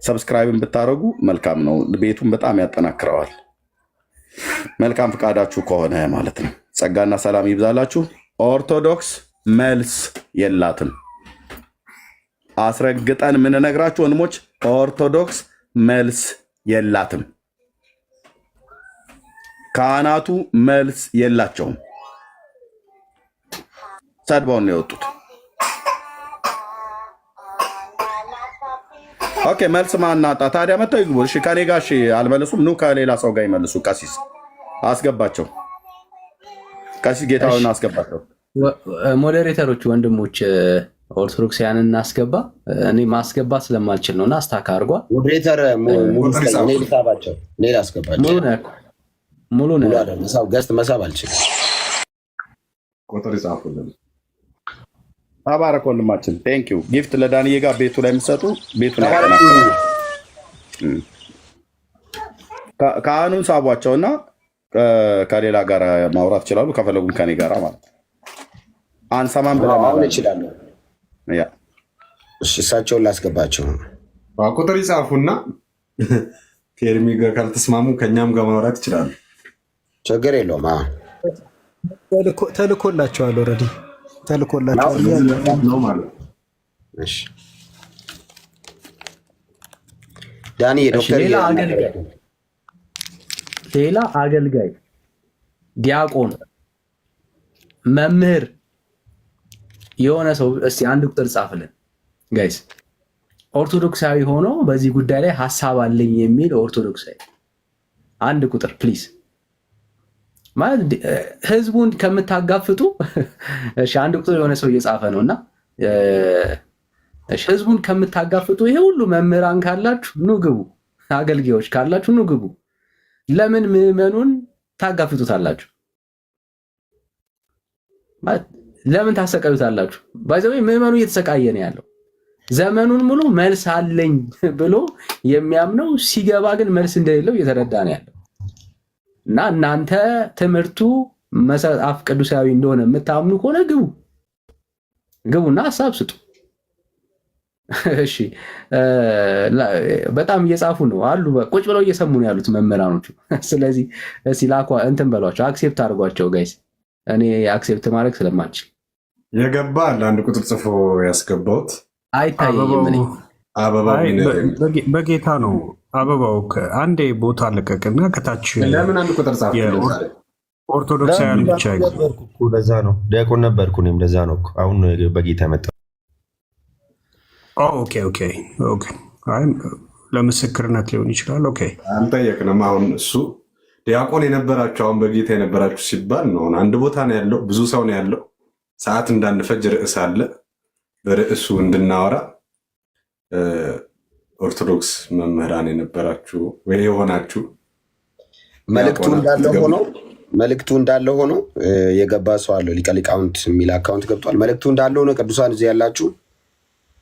ሰብስክራይብን ብታደረጉ መልካም ነው። ቤቱን በጣም ያጠናክረዋል። መልካም ፍቃዳችሁ ከሆነ ማለት ነው። ጸጋና ሰላም ይብዛላችሁ። ኦርቶዶክስ መልስ የላትም። አስረግጠን የምንነግራችሁ ወንድሞች ኦርቶዶክስ መልስ የላትም። ካህናቱ መልስ የላቸውም። ሰድበውን ነው የወጡት። ኦኬ መልስ ማናጣ ታዲያ መተው ይግቡ። እሺ ከኔ ጋር እሺ አልመለሱም። ኑ ከሌላ ሰው ጋር ይመልሱ። ቀሲስ አስገባቸው። ቀሲስ ጌታውን አስገባቸው። ሞዴሬተሮች ወንድሞች ኦርቶዶክሳውያንን እናስገባ። እኔ ማስገባት ስለማልችል ነውና አስታካ አድርጓ። ሞዴሬተር ሙሉ ልሳባቸው እኔ ላስገባቸው። ሙሉ ነው መሳብ ገስት መሳብ አልችልም። ቁጥር ይጻፉልን። ተባረክ ወንድማችን። ቴንኪው ጊፍት ለዳንዬ ጋር ቤቱ ላይ የምትሰጡ ቤቱን ያጠናክራል። ካህኑን ሳቧቸውና ከሌላ ጋር ማውራት ይችላሉ። ከፈለጉም ከኔ ጋር ማለት አንሰማም ብለናል። ይችላሉ። እሳቸውን ላስገባቸው። ቁጥር ይጻፉና ከኤርሚ ጋር ካልተስማሙ ከእኛም ጋር ማውራት ይችላሉ። ችግር የለውም። ተልኮላቸዋል። ኦልሬዲ ተልኮላቸዋል ነው ማለት ነው። ዳኒ ዶክተር ሌላ አገልጋይ፣ ዲያቆን፣ መምህር የሆነ ሰው እስቲ አንድ ቁጥር ጻፍልን ጋይስ። ኦርቶዶክሳዊ ሆኖ በዚህ ጉዳይ ላይ ሀሳብ አለኝ የሚል ኦርቶዶክሳዊ አንድ ቁጥር ፕሊዝ። ማለት ህዝቡን ከምታጋፍጡ እሺ፣ አንድ ቁጥር የሆነ ሰው እየጻፈ ነው እና እሺ፣ ህዝቡን ከምታጋፍጡ ይሄ ሁሉ መምህራን ካላችሁ ኑ ግቡ፣ አገልጋዮች ካላችሁ ኑ ግቡ። ለምን ምዕመኑን ታጋፍጡታላችሁ? ማለት ለምን ታሰቃዩታላችሁ? ባይዘው ምዕመኑ እየተሰቃየ ነው ያለው። ዘመኑን ሙሉ መልስ አለኝ ብሎ የሚያምነው ሲገባ ግን መልስ እንደሌለው እየተረዳ ነው ያለው። እና እናንተ ትምህርቱ መጽሐፍ ቅዱሳዊ እንደሆነ የምታምኑ ከሆነ ግቡና ሀሳብ ስጡ። እሺ በጣም እየጻፉ ነው አሉ። ቁጭ ብለው እየሰሙ ነው ያሉት መምህራኖቹ። ስለዚህ ሲላኳ እንትን በሏቸው፣ አክሴፕት አድርጓቸው ጋይስ። እኔ አክሴፕት ማድረግ ስለማልችል የገባ ለአንድ ቁጥር ጽፎ ያስገባውት አይታየኝም። በጌታ ነው አበባው። አንዴ ቦታ ለቀቅና ከታች ለምን አንድ ቁጥር ጻፍ? ኦርቶዶክሳውያን ብቻ ለዛ ነው ዲያቆን ነበርኩ እኔም ለዛ ነው አሁን በጌታ መጣ። ኦኬ ለምስክርነት ሊሆን ይችላል። ኦኬ አንጠየቅንም። አሁን እሱ ዲያቆን የነበራችሁ አሁን በጌታ የነበራችሁ ሲባል ነው። አንድ ቦታ ነው ያለው፣ ብዙ ሰው ነው ያለው። ሰዓት እንዳንፈጅ ርዕስ አለ። በርዕሱ እንድናወራ ኦርቶዶክስ መምህራን የነበራችሁ ወይ የሆናችሁ መልእክቱ እንዳለ ሆኖ የገባ ሰው አለው። ሊቀ ሊቃውንት የሚል አካውንት ገብቷል። መልእክቱ እንዳለ ሆኖ ቅዱሳን እዚህ ያላችሁ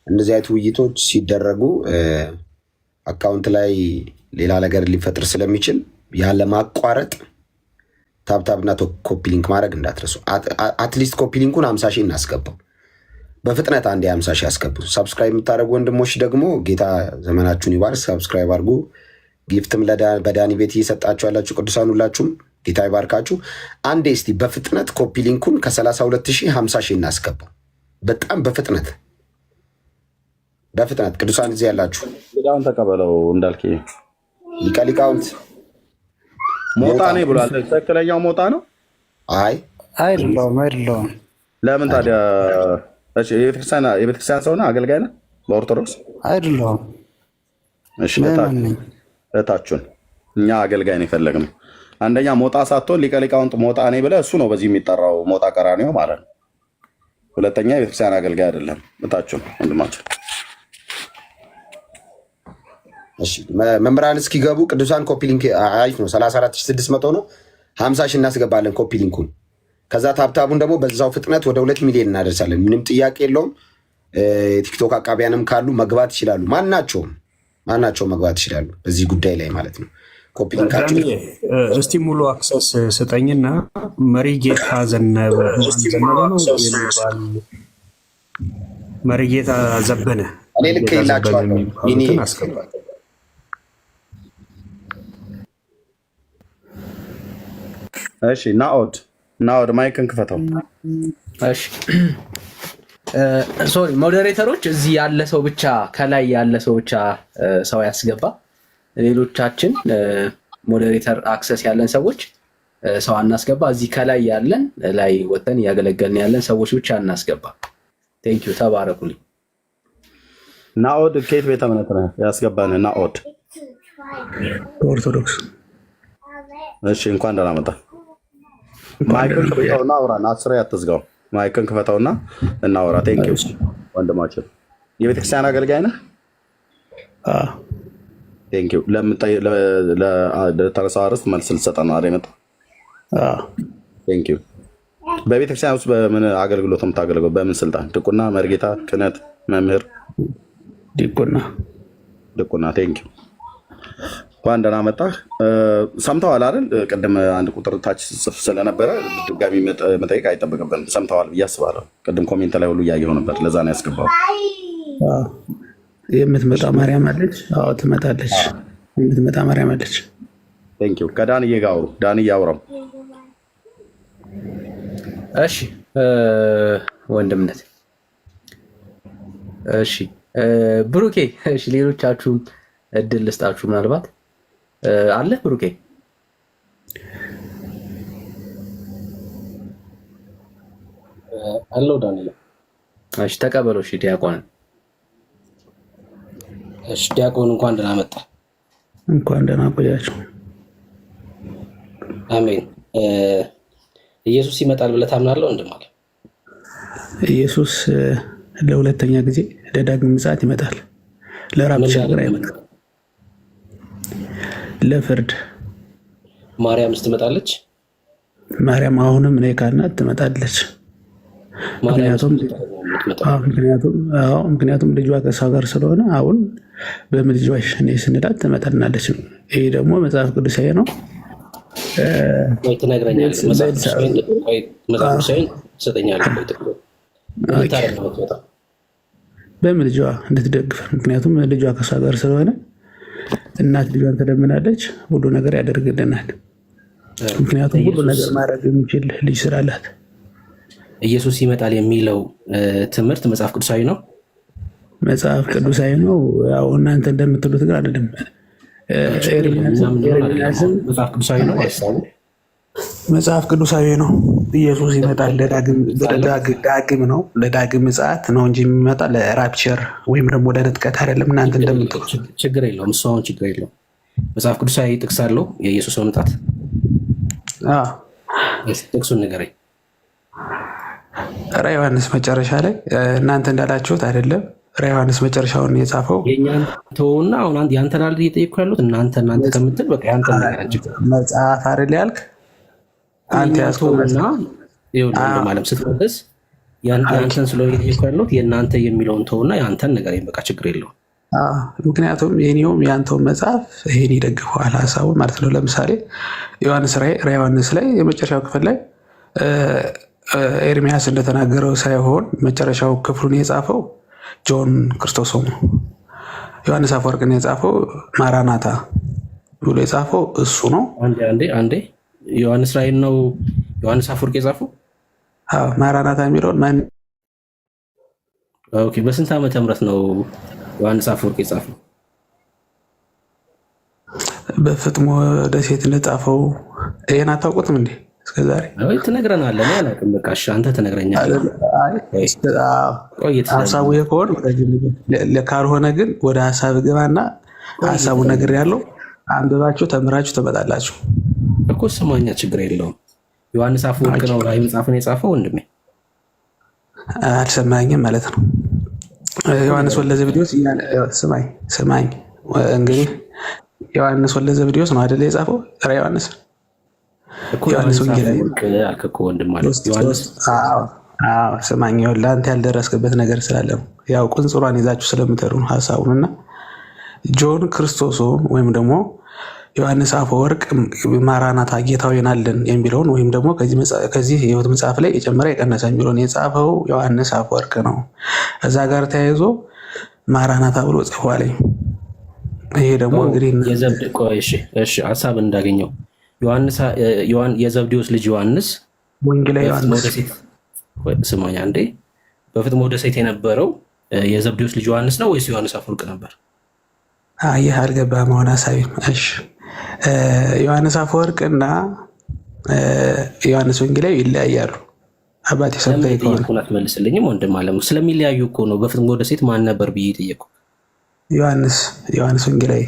እንደዚህ አይነት ውይይቶች ሲደረጉ አካውንት ላይ ሌላ ነገር ሊፈጥር ስለሚችል ያለ ማቋረጥ ታብታብና ኮፒ ሊንክ ማድረግ እንዳትረሱ። አትሊስት ኮፒ ሊንኩን 50 ሺህ እናስገባው በፍጥነት አንድ 50 ሺህ ያስገቡ። ሰብስክራይብ የምታደርጉ ወንድሞች ደግሞ ጌታ ዘመናችሁን ይባርክ። ሰብስክራይብ አድርጉ። ጊፍትም በዳኒ ቤት እየሰጣችሁ ያላችሁ ቅዱሳን ሁላችሁም ጌታ ይባርካችሁ። አንዴ እስቲ በፍጥነት ኮፒ ሊንኩን ከ32 ሺህ 50 ሺህ እናስገባው። በጣም በፍጥነት ቅዱሳን እዚህ ያላችሁ ሊቃውንት ተቀበለው። እንዳልክ ሊቀ ሊቃውንት ሞጣ ነው ብሏል። ትክክለኛው ሞጣ ነው? አይደለሁም። ለምን ታዲያ? የቤተክርስቲያን ሰው ነህ? አገልጋይ ነህ? በኦርቶዶክስ አይደለሁም። እሺ እታችሁን እኛ አገልጋይ ነው የፈለግነው። አንደኛ ሞጣ ሳትሆን ሊቀ ሊቃውንት ሞጣ ነኝ ብለህ እሱ ነው በዚህ የሚጠራው ሞጣ ቀራኒዮ ማለት ነው። ሁለተኛ የቤተክርስቲያን አገልጋይ አይደለም። እታችሁን ወንድማችን መምህራን እስኪገቡ ቅዱሳን ኮፒ ሊንክ አሪፍ ነው። 34600 ነው። 50 ሺህ እናስገባለን ኮፒ ሊንኩን። ከዛ ታብታቡን ደግሞ በዛው ፍጥነት ወደ 2 ሚሊዮን እናደርሳለን። ምንም ጥያቄ የለውም። የቲክቶክ አቃቢያንም ካሉ መግባት ይችላሉ። ማናቸው መግባት ይችላሉ በዚህ ጉዳይ ላይ ማለት ነው። ኮፒ ሊንካችሁ እስቲ ሙሉ አክሰስ ስጠኝና መሪጌታ ዘነበ መሪጌታ ዘበነ እኔ ልክ ይላችኋለሁ። ይሄ አስቀምጣ። እሺ ናኦድ ማይክን ክፈተው። እሺ ሶሪ ሞዴሬተሮች፣ እዚህ ያለ ሰው ብቻ ከላይ ያለ ሰው ብቻ ሰው ያስገባ። ሌሎቻችን ሞዴሬተር አክሰስ ያለን ሰዎች ሰው አናስገባ። እዚህ ከላይ ያለን ላይ ወተን እያገለገልን ያለን ሰዎች ብቻ እናስገባ። ቴንክ ዩ ተባረኩልኝ። ናኦድ ከየት ቤተ እምነት ነው ያስገባን? ናኦድ ኦርቶዶክስ። እሺ እንኳን ደህና መጣ። ማይክን ክፈተውና አውራ። አስሬ አትዝጋው። ማይክን ክፈተውና እናውራ። ቴንክ ዩ ወንድማችን። የቤተክርስቲያን አገልጋይ ነህ? ቴንክ ዩ። ለተነሳው አርዕስት መልስ ልትሰጠን ነው አይደል የመጣው? ቴንክ ዩ። በቤተክርስቲያን ውስጥ በምን አገልግሎት የምታገለግለው? በምን ስልጣን? ድቁና፣ መርጌታ፣ ክህነት፣ መምህር? ድቁና። ቴንክ ዩ። እንኳን ደህና መጣህ። ሰምተዋል አይደል? ቅድም አንድ ቁጥር ታች ጽፍ ስለነበረ ድጋሚ መጠየቅ አይጠበቅብንም። ሰምተዋል ብዬ አስባለሁ። ቅድም ኮሜንት ላይ ሁሉ እያየሁ ነበር። ለዛ ነው ያስገባው። የምትመጣ ማርያም አለች። አዎ ትመጣለች። የምትመጣ ማርያም አለች። ቴንክ ዩ። ከዳንዬ ጋር አውሩ። ዳንዬ አውራው። እሺ ወንድምነት። እሺ ብሩኬ። እሺ ሌሎቻችሁም እድል ልስጣችሁ። ምናልባት አለ ብሩኬ? አለው ዳንኤል። እሺ ተቀበለው። እሺ ዲያቆን። እሺ ዲያቆን እንኳን ደህና መጣ። እንኳን ደህና ቆያችሁ። አሜን። ኢየሱስ ይመጣል ብለህ ታምናለህ ወንድም አለ? ኢየሱስ ለሁለተኛ ጊዜ ለዳግም ምጽአት ይመጣል። ለራብ ችግር አይመጣም፣ ለፍርድ። ማርያምስ ትመጣለች? ማርያም አሁንም እኔ ካናት ትመጣለች። ምክንያቱም ልጇ ከእሷ ጋር ስለሆነ አሁን በምልጇሽ እኔ ስንላት ትመጣልናለች ነው። ይሄ ደግሞ መጽሐፍ ቅዱሳዊ ነው። ትነግረኛለህ? መጽሐፍ ቅዱሳዊ ትሰጠኛለህ? በምልጇ እንድትደግፍ። ምክንያቱም ልጇ ከእሷ ጋር ስለሆነ እናት ልጇን ትለምናለች፣ ሁሉ ነገር ያደርግልናል። ምክንያቱም ሁሉ ነገር ማድረግ የሚችል ልጅ ስላላት። ኢየሱስ ይመጣል የሚለው ትምህርት መጽሐፍ ቅዱሳዊ ነው? መጽሐፍ ቅዱሳዊ ነው። ያው እናንተ እንደምትሉት ግን አይደለም። መጽሐፍ ቅዱሳዊ ነው ሀሳቡ? መጽሐፍ ቅዱሳዊ ነው። ኢየሱስ ይመጣል ለዳግም ነው፣ ለዳግም ምጽአት ነው እንጂ የሚመጣ ለራፕቸር ወይም ደግሞ ለንጥቀት አይደለም እናንተ እንደምትሉት። ችግር የለውም እሱ አሁን ችግር የለውም። መጽሐፍ ቅዱሳዊ ጥቅስ አለው የኢየሱስ መምጣት? ጥቅሱን ንገረኝ። ራዕየ ዮሐንስ መጨረሻ ላይ እናንተ እንዳላችሁት አይደለም። ራዕየ ዮሐንስ መጨረሻውን የጻፈው የእኛን ተወውና አሁን ያንተን አይደል እየጠየኩ ያሉት? እናንተ ከምትል በቃ ያንተን መጽሐፍ አይደል ያልክ አንተ ያስቆምና ማለት ስትመለስ ያንተን ስለሆነ እየጠየኩ ያሉት የእናንተ የሚለውን ተወውና ያንተን ነገር በቃ ችግር የለውም። ምክንያቱም የኔውም ያንተውን መጽሐፍ ይሄን ይደግፈዋል ሀሳቡ ማለት ነው። ለምሳሌ ዮሐንስ ራዕየ ዮሐንስ ላይ የመጨረሻው ክፍል ላይ ኤርሚያስ እንደተናገረው ሳይሆን መጨረሻው ክፍሉን የጻፈው ጆን ክርስቶሶም ነው። ዮሐንስ አፈወርቅን የጻፈው ማራናታ ብሎ የጻፈው እሱ ነው። አንዴ ዮሐንስ ራዕይን ነው ዮሐንስ አፈወርቅ የጻፈው? ማራናታ የሚለውን በስንት ዓመተ ምህረት ነው ዮሐንስ አፈወርቅ የጻፈው? በፍጥሞ ደሴት እንደጻፈው ይሄን አታውቁትም እንዴ? እስከዛሬ ትነግረናለህ። እኔ አላውቅም። በቃ እሺ አንተ ትነግረኛለህ። ሀሳቡ ከሆነ ካልሆነ ግን ወደ ሀሳብ ግባና ሀሳቡ ነገር ያለው አንብባችሁ ተምራችሁ ትመጣላችሁ እኮ። ስማኛ ችግር የለውም። ዮሐንስ አፈወርቅ ነው ራዕይ መጽሐፍን የጻፈው ወንድሜ። አልሰማኝም ማለት ነው። ዮሐንስ ወልደ ዘብዴዎስ ስማኝ እንግዲህ ዮሐንስ ወልደ ዘብዴዎስ ነው አይደለ የጻፈው ራዕየ ዮሐንስ? ዮሐንስ ወንጌላዊ አልክ እኮ ወንድም ማለት ዮሐንስ። ስማኝ ለአንተ ያልደረስክበት ነገር ስላለ ነው። ያው ቁንጽሯን ይዛችሁ ስለምትሄዱ ሀሳቡን እና ጆን ክርስቶስ ወይም ደግሞ ዮሐንስ አፈወርቅ ማራናታ ጌታዊን አለን የሚለውን ወይም ደግሞ ከዚህ የሕይወት መጽሐፍ ላይ የጨመረ የቀነሰ የሚለውን የጻፈው ዮሐንስ አፈወርቅ ነው። እዛ ጋር ተያይዞ ማራናታ ብሎ ጽፏል። ይሄ ደግሞ እንግዲህ ሀሳብ እንዳገኘው የዘብዴዎስ ልጅ ዮሐንስ ወንጌላዊ ዮሐንስ ስማኛ እንዴ፣ በፍጥሞ ደሴት የነበረው የዘብዴዎስ ልጅ ዮሐንስ ነው ወይስ ዮሐንስ አፈወርቅ ነበር? ይህ አልገባ መሆን ሀሳቢ። እሺ ዮሐንስ አፈወርቅ እና ዮሐንስ ወንጌላዊ ይለያያሉ። አባቴ ሰምተህ ከሆነ አትመልስልኝም ወንድም አለም። ስለሚለያዩ እኮ ነው በፍጥሞ ደሴት ማን ነበር ብዬ ጠየቁ። ዮሐንስ ወንጌላዊ።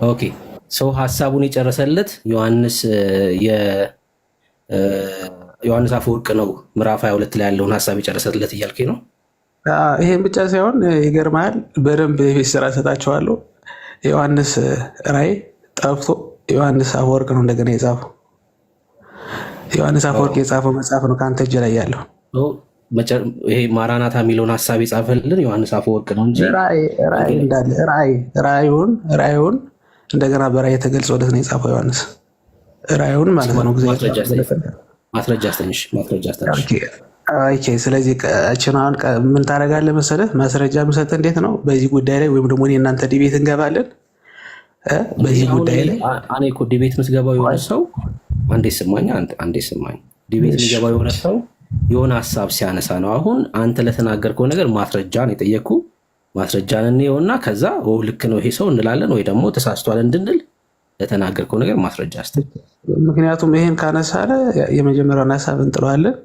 ኦኬ ሰው ሀሳቡን የጨረሰለት ዮሐንስ አፈወርቅ ነው። ምዕራፍ 22 ላይ ያለውን ሀሳብ የጨረሰለት እያልከኝ ነው? ይሄን ብቻ ሳይሆን ይገርማል። በደንብ የቤት ስራ ሰጣቸዋለሁ። ዮሐንስ ራእይ ጠፍቶ ዮሐንስ አፈወርቅ ነው እንደገና የጻፈው። ዮሐንስ አፈወርቅ የጻፈው መጽሐፍ ነው ከአንተ እጅ ላይ ያለው። ይሄ ማራናታ የሚለውን ሀሳብ የጻፈልን ዮሐንስ አፈወርቅ ነው እንጂ ራእይ እንዳለ ራእዩን እንደገና በራእይ ተገልጾለት ነው የጻፈው ዮሐንስ። ራእዩን ማለት ነው። ማስረጃ አስተንሽ። ኦኬ ስለዚህ አሁን ምን ታደርጋለህ መሰለህ? ማስረጃ የምሰጥህ እንዴት ነው በዚህ ጉዳይ ላይ ወይም ደግሞ እናንተ ዲቤት እንገባለን በዚህ ጉዳይ ላይ። እኔ እኮ ዲቤት የምትገባው የሆነ ሰው አንዴ ስማኝ፣ ዲቤት የሚገባው የሆነ ሰው የሆነ ሀሳብ ሲያነሳ ነው። አሁን አንተ ለተናገርከው ነገር ማስረጃ ነው የጠየቅኩ። ማስረጃን እንየውና ከዛ ልክ ነው ይሄ ሰው እንላለን ወይ ደግሞ ተሳስቷል እንድንል ለተናገርከው ነገር ማስረጃ አስተህ። ምክንያቱም ይሄን ካነሳለ የመጀመሪያውን ሀሳብ እንጥለዋለን።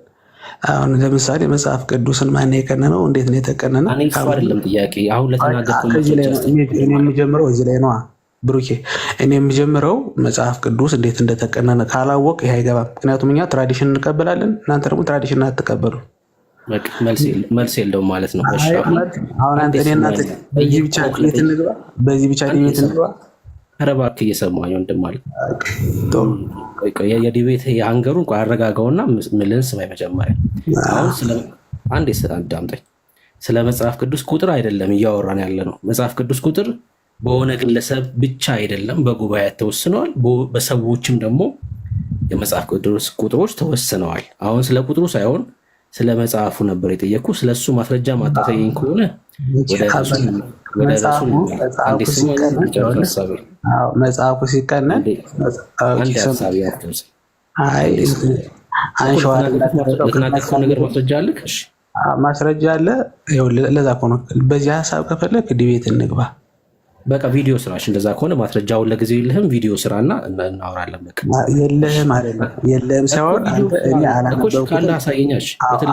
አሁን ለምሳሌ መጽሐፍ ቅዱስን ማን የቀነነው? እንዴት ነው የተቀነነው? እኔ እሱ አይደለም ጥያቄ። አሁን ለተናገርከው እኔ የምጀምረው እዚህ ላይ ነው ብሩኬ። እኔ የምጀምረው መጽሐፍ ቅዱስ እንዴት እንደተቀነነ ካላወቅ ይሄ አይገባም። ምክንያቱም እኛ ትራዲሽን እንቀበላለን፣ እናንተ ደግሞ ትራዲሽን አትቀበሉ። መልስ የለውም ማለት ነው። አሁን አንተ እኔ እናንተ በዚህ ብቻ ዲቤት እንግባ። ኧረ እባክህ እየሰማኝ ወንድም ማለት የዲቤት የአንገሩን አረጋጋውና ምልን ስማኝ መጀመሪያ። አሁን አንዴ አዳምጠኝ። ስለ መጽሐፍ ቅዱስ ቁጥር አይደለም እያወራን ያለ ነው። መጽሐፍ ቅዱስ ቁጥር በሆነ ግለሰብ ብቻ አይደለም፣ በጉባኤ ተወስነዋል። በሰዎችም ደግሞ የመጽሐፍ ቅዱስ ቁጥሮች ተወስነዋል። አሁን ስለ ቁጥሩ ሳይሆን ስለ መጽሐፉ ነበር የጠየቅኩ። ስለሱ ማስረጃ ማጣተኝ ከሆነ መጽሐፉ ሲቀነን ነገር ማስረጃ አለክ? ማስረጃ አለ። ለዛ ነው በዚህ ሀሳብ ከፈለክ ዲቤት እንግባ። በቃ ቪዲዮ ስራሽ እንደዛ ከሆነ ማስረጃውን ለጊዜው የለህም፣ ቪዲዮ ስራና እናወራለን። በቃ የለህም አይደለም፣ የለህም ሳይሆን እኔ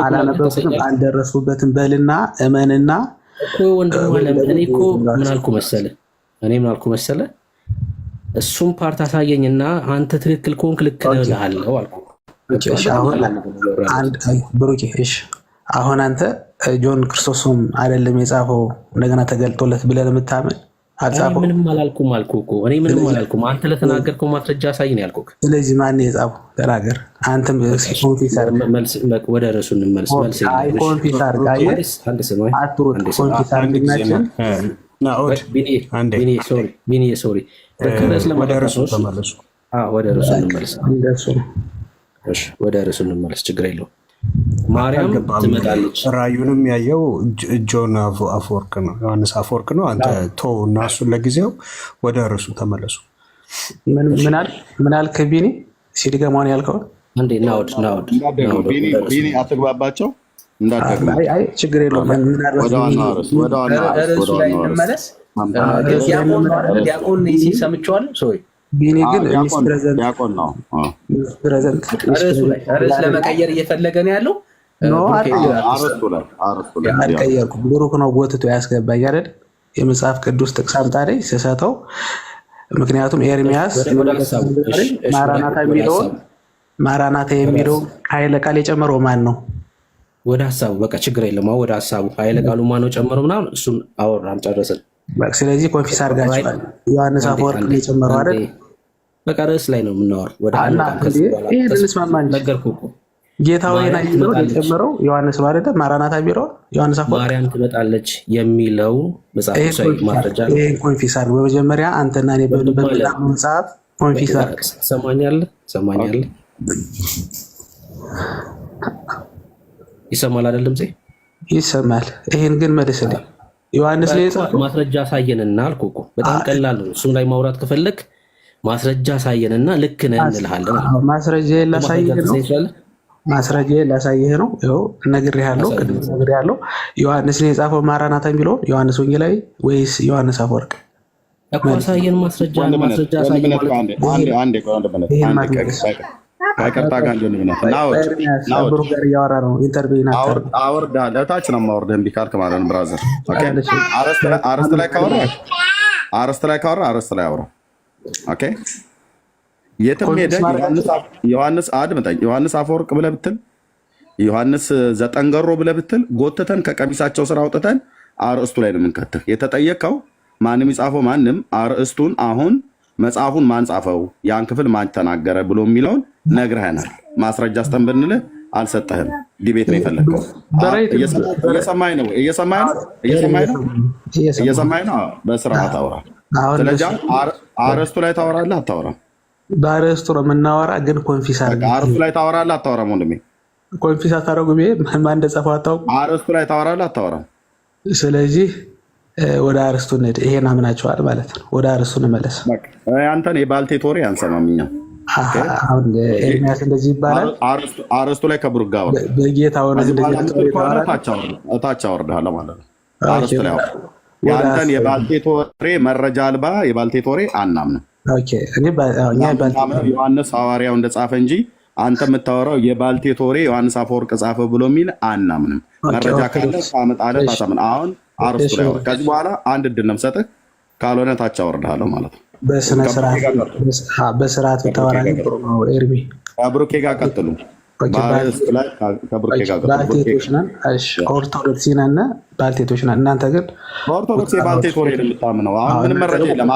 አላነበብኩትም አልደረስኩበትም በልና እመንና እኮ ወንድም አለ። እኔ እኮ ምን አልኩ መሰለህ እሱም ፓርት አሳየኝና አንተ ትክክል ከሆንክ ልክ ነህ እልሃለሁ አልኩ። ብሩኬ እሺ፣ አሁን አንተ ጆን ክርስቶስም አይደለም የጻፈው እንደገና ተገልጦለት ብለን የምታምን ምንም አላልኩም አልኩህ እኮ። እኔ ምንም አላልኩም። አንተ ለተናገርከው ማስረጃ አሳይ ነው ያልኩህ። ስለዚህ ማን የጻፈው ተናገር። አንተም ኮንፊስ አድርግ። ወደ ርዕሱ እንመለስ። ኮንፊስ አድርግ። ወደ ርዕሱ እንመለስ። ችግር የለውም። ማርያም ትመጣለች። ራዩንም ያየው ጆን አፈወርቅ ነው፣ ዮሐንስ አፈወርቅ ነው። አንተ ቶ እና እሱን ለጊዜው ወደ ርዕሱ ተመለሱ። ምን አልክ ቢኒ? ሲድገማን ያልከውን አንዴ ናውድ ቢኒ አትግባባቸው። ችግር የለውም። ርዕሱ ላይ እንመለስ። ዲያቆን ሲል ሰምቼዋለሁ። ቢኒ ግን ርዕስ ለመቀየር እየፈለገ ነው ያለው። አልቀየርኩም። ብሩክ ነው ጎትቶ ያስገባኝ አይደል? የመጽሐፍ ቅዱስ ጥቅስ አምጣ ላይ ስሰተው። ምክንያቱም ኤርሚያስ ማራናታ የሚለው ኃይለ ቃል የጨመረው ማን ነው? ወደ ሀሳቡ በቃ ችግር የለም። ወደ ሀሳቡ ኃይለ ቃሉ ማን ነው ጨመረው ምናምን እሱን አወራን ጨረስን። ስለዚህ ኮንፊስ አድርጋችኋል። ዮሐንስ አፈወርቅ የጨመረው አይደል? በቃ ርዕስ ላይ ነው የምናወራው። ወደ ነገርኩህ እኮ ጌታ ሆይን አይደለም የጨመረው ዮሐንስ ነው አይደል? ማራናታ ቢለው ዮሐንስ አፈወርቅ ማርያም ትመጣለች የሚለው መጽሐፍ ቅዱሳዊ ማስረጃ ነው። ይሄን ኮንፊስ አድርግ። በመጀመሪያ አንተና እኔ በምንበላው መጽሐፍ ኮንፊስ አድርግ። ሰማኛለህ? ይሰማል አይደለም? ይሰማል። ይሄን ግን መልስልኝ። ዮሐንስ ላይ ማስረጃ አሳየንና አልኩህ እኮ በጣም ቀላል ነው። እሱም ላይ ማውራት ከፈለክ ማስረጃ አሳየንና ልክ ነህ እንልሃለን። ማስረጃ ላሳየህ ነው። ይኸው ነግሬሃለሁ፣ ቅድም ነግሬሃለሁ። ዮሐንስ ነው የጻፈው ማራናታ የሚለውን ዮሐንስ ወንጌላዊ ወይስ ዮሐንስ አፈወርቅ እኮ አሳየን። ማስረጃ አሳየን ማለት ከይቅርታ ጋር እንደሆነ ብሩክ ጋር እያወራ ነው። ኢንተርቪው አወርድሃለሁ። እታች ነው የማወርድህ እምቢ ካልክ ማለት ነው ብራዘር። አረስት ላይ ካወራ አረስት ላይ አውራ። ኦኬ የትም ሄደህ ዮሐንስ አድምጠኝ፣ ዮሐንስ አፈወርቅ ብለህ ብትል፣ ዮሐንስ ዘጠንገሮ ብለህ ብትል ጎትተን ከቀሚሳቸው ስራ አውጥተን አርእስቱ ላይ ነው የምንከትህ። የተጠየቀው ማንም ይጻፈው ማንም አርእስቱን አሁን መጽሐፉን ማን ጻፈው ያን ክፍል ማን ተናገረ ብሎ የሚለውን ነግረህናል። ማስረጃ ስጠን ብንልህ አልሰጠህም። ዲቤት ነው የፈለግከው። እየሰማኝ ነው። በስርዓት አውራ። ስለዚህ አርእስቱ ላይ ታወራለህ አታወራም? በአርእስቱ ነው የምናወራ፣ ግን ኮንፊስ አርእስቱ ላይ ታወራለህ አታወራም? ወንድሜ ኮንፊስ አታደርጉም። ማን እንደጻፈው አታውቅም። አርእስቱ ላይ ታወራለህ አታወራም? ስለዚህ ወደ አርስቱ እንሂድ። ይሄን አምናቸዋል ማለት ነው። ወደ አርስቱ እንመለስ። አንተን የባልቴት ወሬ አንሰማም እኛ። አሁን ኤርሚያስ እንደዚህ ይባላል። አርስቱ ላይ ከብሩክ ጋር በጌታ ሆነ እታች አወርድሃለሁ ማለት ነው። አርስቱ ላይ የአንተን የባልቴት ወሬ መረጃ አልባ የባልቴት ወሬ አናምንም። ዮሐንስ ሐዋርያው እንደጻፈ እንጂ አንተ የምታወራው የባልቴት ወሬ ዮሐንስ አፈወርቅ ጻፈ ብሎ የሚል አናምንም። መረጃ ካለ ታመጣለህ ታሳምን። አሁን አርስቱ ላይ ከዚህ በኋላ አንድ እድል ነው የምሰጥህ፣ ካልሆነ ታች አወርድሃለሁ ማለት ነው። በስርዓት ብታወራኝ ጥሩ ነው። ኤርሚ ከብሩኬ ጋር ቀጥሉ። ባልቴቶች ነን፣ ኦርቶዶክስ ነን፣ ባልቴቶች ነን። እናንተ ግን ኦርቶዶክስ የባልቴት ወሬ የምታምነው አሁን ምንም መረጃ የለም።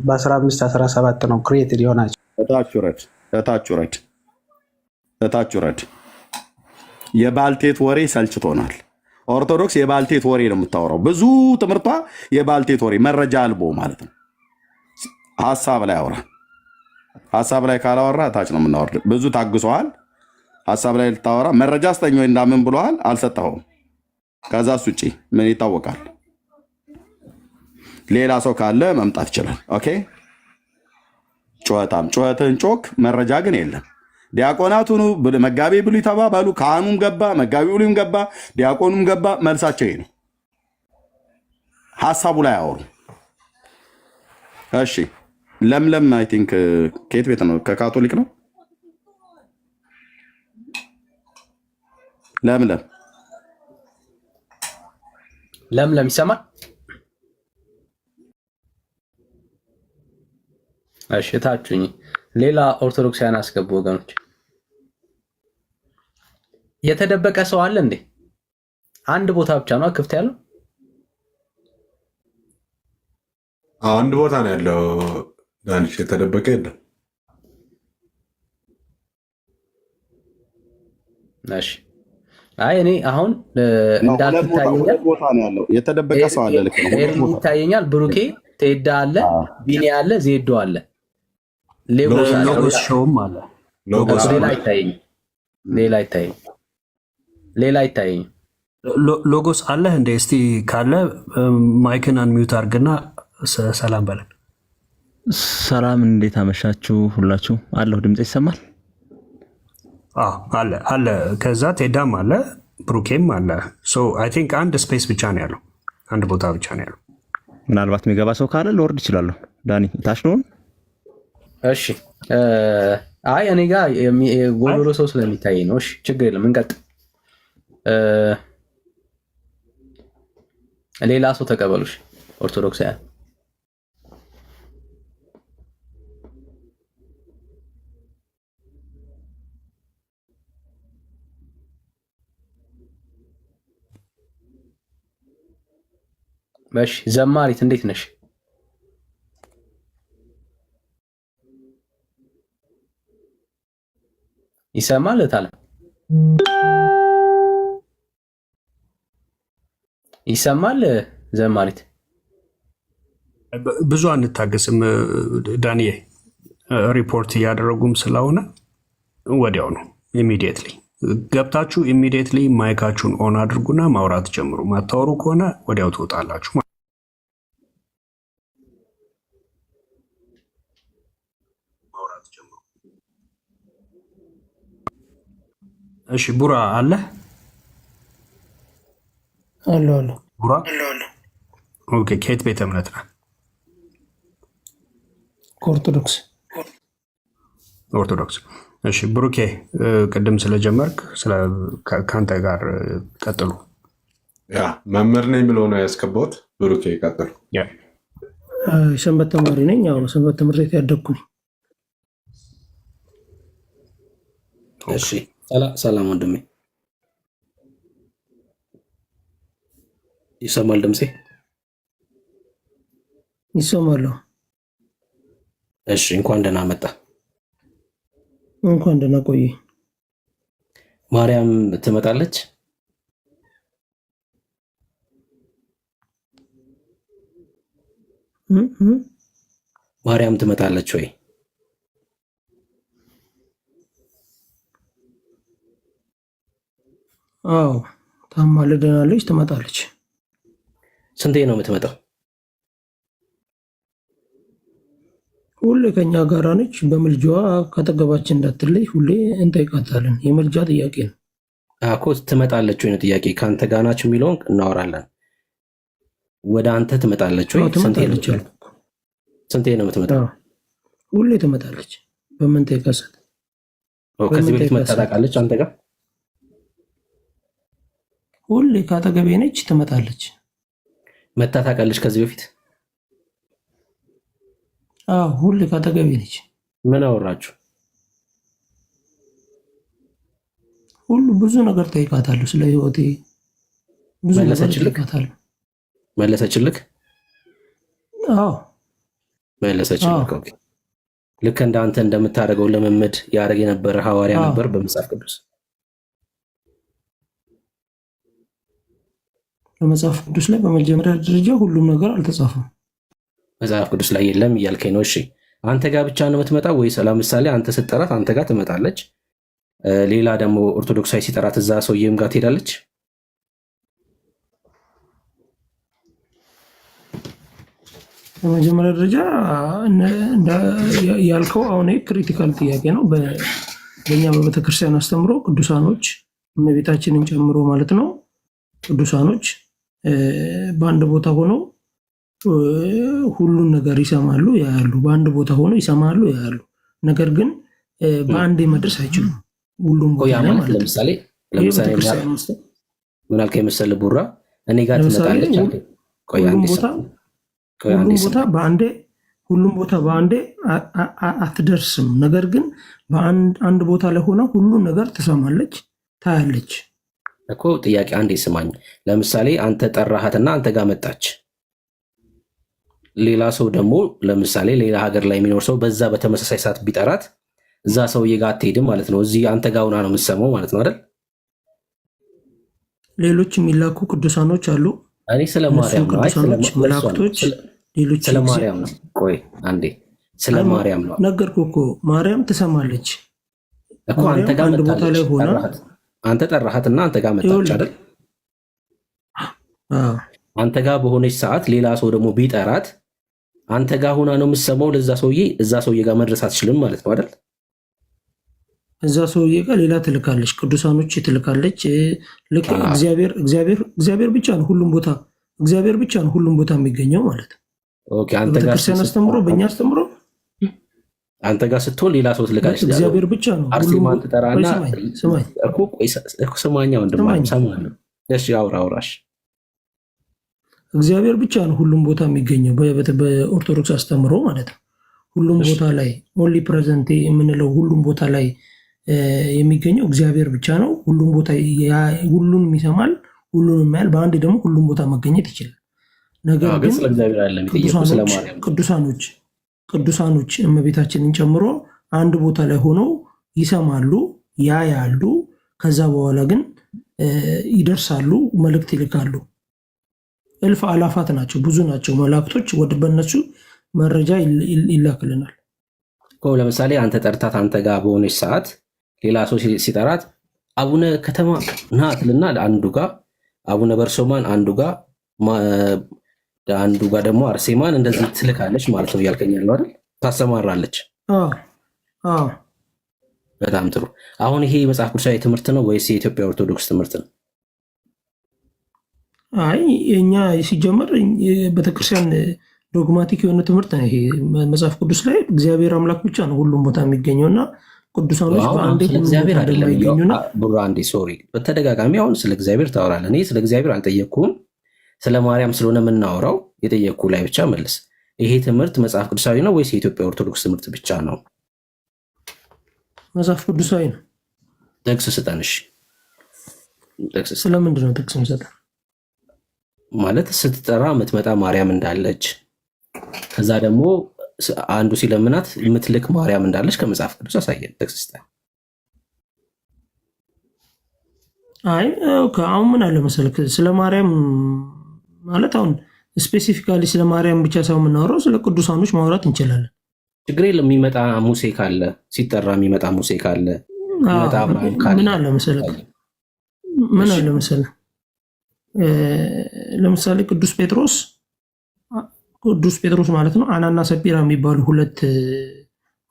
በ1517 ነው ክሬትድ የሆናቸው። እታች ውረድ። የባልቴት ወሬ ሰልችቶናል። ኦርቶዶክስ የባልቴት ወሬ ነው የምታወራው። ብዙ ትምህርቷ የባልቴት ወሬ መረጃ አልቦ ማለት ነው። ሀሳብ ላይ አውራ። ሀሳብ ላይ ካላወራ እታች ነው የምናወርድ። ብዙ ታግሰዋል። ሀሳብ ላይ ልታወራ መረጃ ስጠኝ ወይ እንዳምን ብለዋል፣ አልሰጠኸውም። ከዛስ ውጭ ምን ይታወቃል? ሌላ ሰው ካለ መምጣት ይችላል። ኦኬ ጩኸትህን ጮክ፣ መረጃ ግን የለም። ዲያቆናቱኑ መጋቤ ብሉይ ተባባሉ። ካህኑም ገባ፣ መጋቤ ብሉይም ገባ፣ ዲያቆኑም ገባ። መልሳቸው ይሄ ነው። ሀሳቡ ላይ አወሩ። እሺ ለምለም አይ ቲንክ ከየት ቤት ነው? ከካቶሊክ ነው። ለምለም ይሰማል? እሺ ታችሁኝ። ሌላ ኦርቶዶክሳውያን አስገቡ ወገኖች። የተደበቀ ሰው አለ እንዴ? አንድ ቦታ ብቻ ነው ክፍት ያለው? አንድ ቦታ ነው ያለው ዳንሽ፣ የተደበቀ የለም። እሺ አይ እኔ አሁን እንዳትታየኛል ቦታ ነው ያለው። የተደበቀ ሰው አለ። ልክ ነው። ይታየኛል። ብሩኬ ቴዳ አለ፣ ቢኒ አለ፣ ዜዶ አለ፣ ሎጎስ ሾውም አለ። ሌላ አይታየኝም። ሎጎስ አለህ እንደ እስቲ ካለ ማይክን አንሚዩት አድርግና ሰላም በለን። ሰላም፣ እንዴት አመሻችሁ ሁላችሁ? አለሁ። ድምፅ ይሰማል? አለ። ከዛ ቴዳም አለ፣ ብሩኬም አለ። አይ ቲንክ አንድ ስፔስ ብቻ ነው ያለው፣ አንድ ቦታ ብቻ ነው ያለው። ምናልባት የሚገባ ሰው ካለ ልወርድ እችላለሁ። ዳኒ ታች ነው። እሺ አይ እኔ ጋር ጎሎሎ ሰው ስለሚታየኝ ነው። እሺ ችግር የለም እንቀጥል። ሌላ ሰው ተቀበሉሽ ኦርቶዶክሳውያን። እሺ ዘማሪት እንዴት ነሽ? ይሰማል ታለ ይሰማል ዘማሪት ብዙ አንታገስም ዳንኤ ሪፖርት እያደረጉም ስለሆነ ወዲያው ነው ኢሚዲየትሊ ገብታችሁ ኢሚዲየትሊ ማይካችሁን ኦን አድርጉና ማውራት ጀምሩ። ማታወሩ ከሆነ ወዲያው ትወጣላችሁ። ማውራት ጀምሩ። እሺ ቡራ አለ አሎ ቡራ ኦኬ። ከየት ቤተ እምነት ነህ? ኦርቶዶክስ። እሺ ብሩኬ ቅድም ስለጀመርክ ከአንተ ጋር ቀጥሉ። ያ መምህር ነኝ ብሎ ነው ያስገባሁት። ብሩኬ ቀጥሉ። ሰንበት ተማሪ ነኝ። ያው ሰንበት ትምህርት ቤት ያደግኩኝ። እሺ ሰላም ወንድሜ፣ ይሰማል ድምጼ? ይሰማል። እሺ እንኳን ደህና መጣ። እንኳን ደህና ቆየ። ማርያም ትመጣለች? ማርያም ትመጣለች ወይ? አዎ ታማልደናለች፣ ትመጣለች። ስንቴ ነው የምትመጣው? ሁሌ ከኛ ጋር ነች። በምልጃዋ ከአጠገባችን እንዳትለይ ሁሌ እንጠይቃታለን። የምልጃ ጥያቄ ነው እኮ። ትመጣለች ወይ ነው ጥያቄ። ከአንተ ጋር ናችሁ የሚለውን እናወራለን። ወደ አንተ ትመጣለች ወይ? ስንቴ ነው የምትመጣው? ሁሌ ትመጣለች። በምን ጠይቃት? ከዚህ በፊት መጣ ታውቃለች አንተ ጋር? ሁሌ ከአጠገቤ ነች፣ ትመጣለች። መጣ ታውቃለች ከዚህ በፊት? ሁሌ ካጠገቤ ነች። ምን አወራችሁ? ሁሉ ብዙ ነገር ጠይቃታለሁ። ስለ ህይወቴ ብዙ ነገር ጠይቃታለሁ። መለሰችልክ? አዎ መለሰችልክ። ኦኬ። ልክ እንዳንተ እንደምታደርገው ልምምድ ያደርግ የነበረ ሐዋርያ ነበር በመጽሐፍ ቅዱስ? በመጽሐፍ ቅዱስ ላይ በመጀመሪያ ደረጃ ሁሉም ነገር አልተጻፈም። መጽሐፍ ቅዱስ ላይ የለም እያልከኝ ነው? እሺ አንተ ጋር ብቻ ነው የምትመጣው ወይስ ለምሳሌ አንተ ስትጠራት አንተ ጋር ትመጣለች፣ ሌላ ደግሞ ኦርቶዶክሳዊ ሲጠራት እዛ ሰውዬም ጋር ትሄዳለች? በመጀመሪያ ደረጃ ያልከው አሁን ክሪቲካል ጥያቄ ነው። በእኛ በቤተክርስቲያን አስተምሮ ቅዱሳኖች እመቤታችንን ጨምሮ ማለት ነው ቅዱሳኖች በአንድ ቦታ ሆነው ሁሉን ነገር ይሰማሉ ያያሉ። በአንድ ቦታ ሆነው ይሰማሉ ያያሉ። ነገር ግን በአንዴ መድረስ አይችሉም። ሁሉም ቦታ ላይ ማለት ለምሳሌ ምን አልከኝ መሰለህ ቡራ፣ እኔ ጋር ትመጣለች። ሁሉም ቦታ በአንዴ አትደርስም። ነገር ግን በአንድ ቦታ ላይ ሆና ሁሉን ነገር ትሰማለች፣ ታያለች እኮ። ጥያቄ አንዴ ስማኝ። ለምሳሌ አንተ ጠራሃትና አንተ ጋር መጣች። ሌላ ሰው ደግሞ ለምሳሌ ሌላ ሀገር ላይ የሚኖር ሰው በዛ በተመሳሳይ ሰዓት ቢጠራት እዛ ሰውዬ ጋር አትሄድም ማለት ነው። እዚህ አንተ ጋር ሆና ነው የምትሰማው ማለት ነው አይደል? ሌሎች የሚላኩ ቅዱሳኖች አሉ። እኔ ስለ ማርያም ነው። መላእክቶች፣ ሌሎች ስለ ማርያም ነው። ቆይ አንዴ ስለ ማርያም ነው ነገርኩህ እኮ። ማርያም ትሰማለች እኮ። አንተ ጋር መጣለች። አንተ ጠራሃትና አንተ ጋር መጣች አይደል? አንተ ጋር በሆነች ሰዓት ሌላ ሰው ደግሞ ቢጠራት አንተ ጋር ሆና ነው የምትሰማው ለዛ ሰውዬ። እዛ ሰውዬ ጋር መድረስ አትችልም ማለት ነው አይደል? እዛ ሰውዬ ጋር ሌላ ትልካለች፣ ቅዱሳኖች ትልካለች። ልክ እግዚአብሔር ብቻ ነው ሁሉም ቦታ፣ እግዚአብሔር ብቻ ነው ሁሉም ቦታ የሚገኘው ማለት ነው። ኦኬ። አንተ ጋር ክርስቲያን አስተምሮ፣ በእኛ አስተምሮ አንተ ጋር ስትሆን ሌላ ሰው ትልካለች። እግዚአብሔር ብቻ ነው አርሴማን ትጠራና እኮ ስማኛ ወንድም ሰማኝ። እሺ አውራሽ እግዚአብሔር ብቻ ነው ሁሉም ቦታ የሚገኘው በኦርቶዶክስ አስተምሮ ማለት ነው። ሁሉም ቦታ ላይ ኦንሊ ፕሬዘንት የምንለው ሁሉም ቦታ ላይ የሚገኘው እግዚአብሔር ብቻ ነው። ሁሉም ቦታ ሁሉንም ይሰማል፣ ሁሉንም ያያል። በአንድ ደግሞ ሁሉም ቦታ መገኘት ይችላል። ነገር ግን ቅዱሳኖች እመቤታችንን ጨምሮ አንድ ቦታ ላይ ሆነው ይሰማሉ፣ ያያሉ። ከዛ በኋላ ግን ይደርሳሉ፣ መልእክት ይልካሉ። እልፍ አላፋት ናቸው፣ ብዙ ናቸው መላእክቶች። በእነሱ መረጃ ይላክልናል። ለምሳሌ አንተ ጠርታት አንተ ጋር በሆነች ሰዓት ሌላ ሰው ሲጠራት አቡነ ከተማ ናትልና አንዱ ጋር አቡነ በርሶማን አንዱ ጋር ደግሞ አርሴማን እንደዚህ ትልካለች ማለት ነው እያልከኝ ያለው አይደል? ታሰማራለች። በጣም ጥሩ። አሁን ይሄ መጽሐፍ ቅዱሳዊ ትምህርት ነው ወይስ የኢትዮጵያ ኦርቶዶክስ ትምህርት ነው? አይ እኛ ሲጀመር ቤተክርስቲያን ዶግማቲክ የሆነ ትምህርት ነው ይሄ። መጽሐፍ ቅዱስ ላይ እግዚአብሔር አምላክ ብቻ ነው ሁሉም ቦታ የሚገኘው እና ቅዱሳኖች በአንዴ እግዚአብሔር አይደለም። ቡራ አንዴ ሶሪ፣ በተደጋጋሚ አሁን ስለ እግዚአብሔር ታወራለህ። እኔ ስለ እግዚአብሔር አልጠየቅኩም፣ ስለ ማርያም ስለሆነ የምናወራው የጠየቅኩ ላይ ብቻ መልስ። ይሄ ትምህርት መጽሐፍ ቅዱሳዊ ነው ወይስ የኢትዮጵያ ኦርቶዶክስ ትምህርት ብቻ ነው? መጽሐፍ ቅዱሳዊ ነው። ጥቅስ ስጠን። እሺ ስለምንድን ነው ጥቅስ ስጠን? ማለት ስትጠራ የምትመጣ ማርያም እንዳለች፣ ከዛ ደግሞ አንዱ ሲለምናት የምትልክ ማርያም እንዳለች ከመጽሐፍ ቅዱስ አሳየን። ጥቅስ ስጠን። አይ አሁን ምን አለ መሰለክ፣ ስለ ማርያም ማለት አሁን ስፔሲፊካሊ ስለ ማርያም ብቻ ሳይሆን የምናወራው ስለ ቅዱሳኖች ማውራት እንችላለን። ችግር የለም። የሚመጣ ሙሴ ካለ ሲጠራ የሚመጣ ሙሴ ካለ የሚመጣ አብርሃም ካለ ምን አለ መሰለህ ለምሳሌ ቅዱስ ጴጥሮስ ማለት ነው አናና ሰጲራ የሚባሉ ሁለት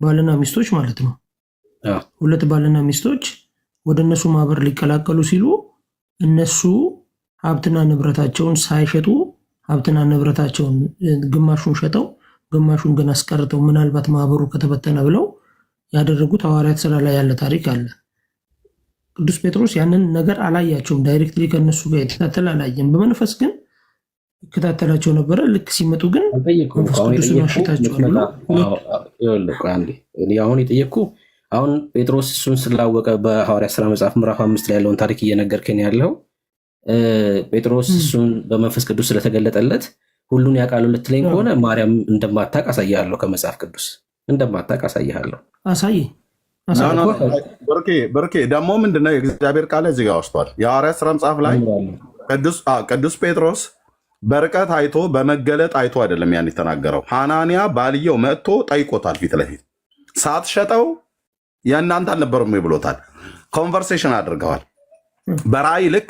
ባልና ሚስቶች ማለት ነው። ሁለት ባልና ሚስቶች ወደ እነሱ ማህበር ሊቀላቀሉ ሲሉ እነሱ ሀብትና ንብረታቸውን ሳይሸጡ ሀብትና ንብረታቸውን ግማሹን ሸጠው ግማሹን ግን አስቀርተው ምናልባት ማህበሩ ከተበተነ ብለው ያደረጉት ሐዋርያት ስራ ላይ ያለ ታሪክ አለ። ቅዱስ ጴጥሮስ ያንን ነገር አላያቸውም። ዳይሬክትሊ ከነሱ ጋር የተከታተለ አላየም። በመንፈስ ግን ይከታተላቸው ነበረ። ልክ ሲመጡ ግን መንፈስ ቅዱስን አሽታቸዋል። አሁን የጠየቅኩ አሁን ጴጥሮስ እሱን ስላወቀ በሐዋርያት ስራ መጽሐፍ ምዕራፍ 5 ላይ ያለውን ታሪክ እየነገርከን ያለው ጴጥሮስ እሱን በመንፈስ ቅዱስ ስለተገለጠለት ሁሉን ያውቃሉ ልትለኝ ከሆነ ማርያም እንደማታውቅ አሳያለሁ። ከመጽሐፍ ቅዱስ እንደማታውቅ አሳያለሁ። ብርኬ ደግሞ ምንድነው የእግዚአብሔር ቃል እዚህ ጋር ወስዷል። የሐዋርያት ስራ መጽሐፍ ላይ ቅዱስ ጴጥሮስ በርቀት አይቶ በመገለጥ አይቶ አይደለም ያን የተናገረው። ሐናንያ ባልየው መጥቶ ጠይቆታል። ፊት ለፊት ሳትሸጠው የእናንተ አልነበረም ብሎታል። ኮንቨርሴሽን አድርገዋል። በራእይ ልክ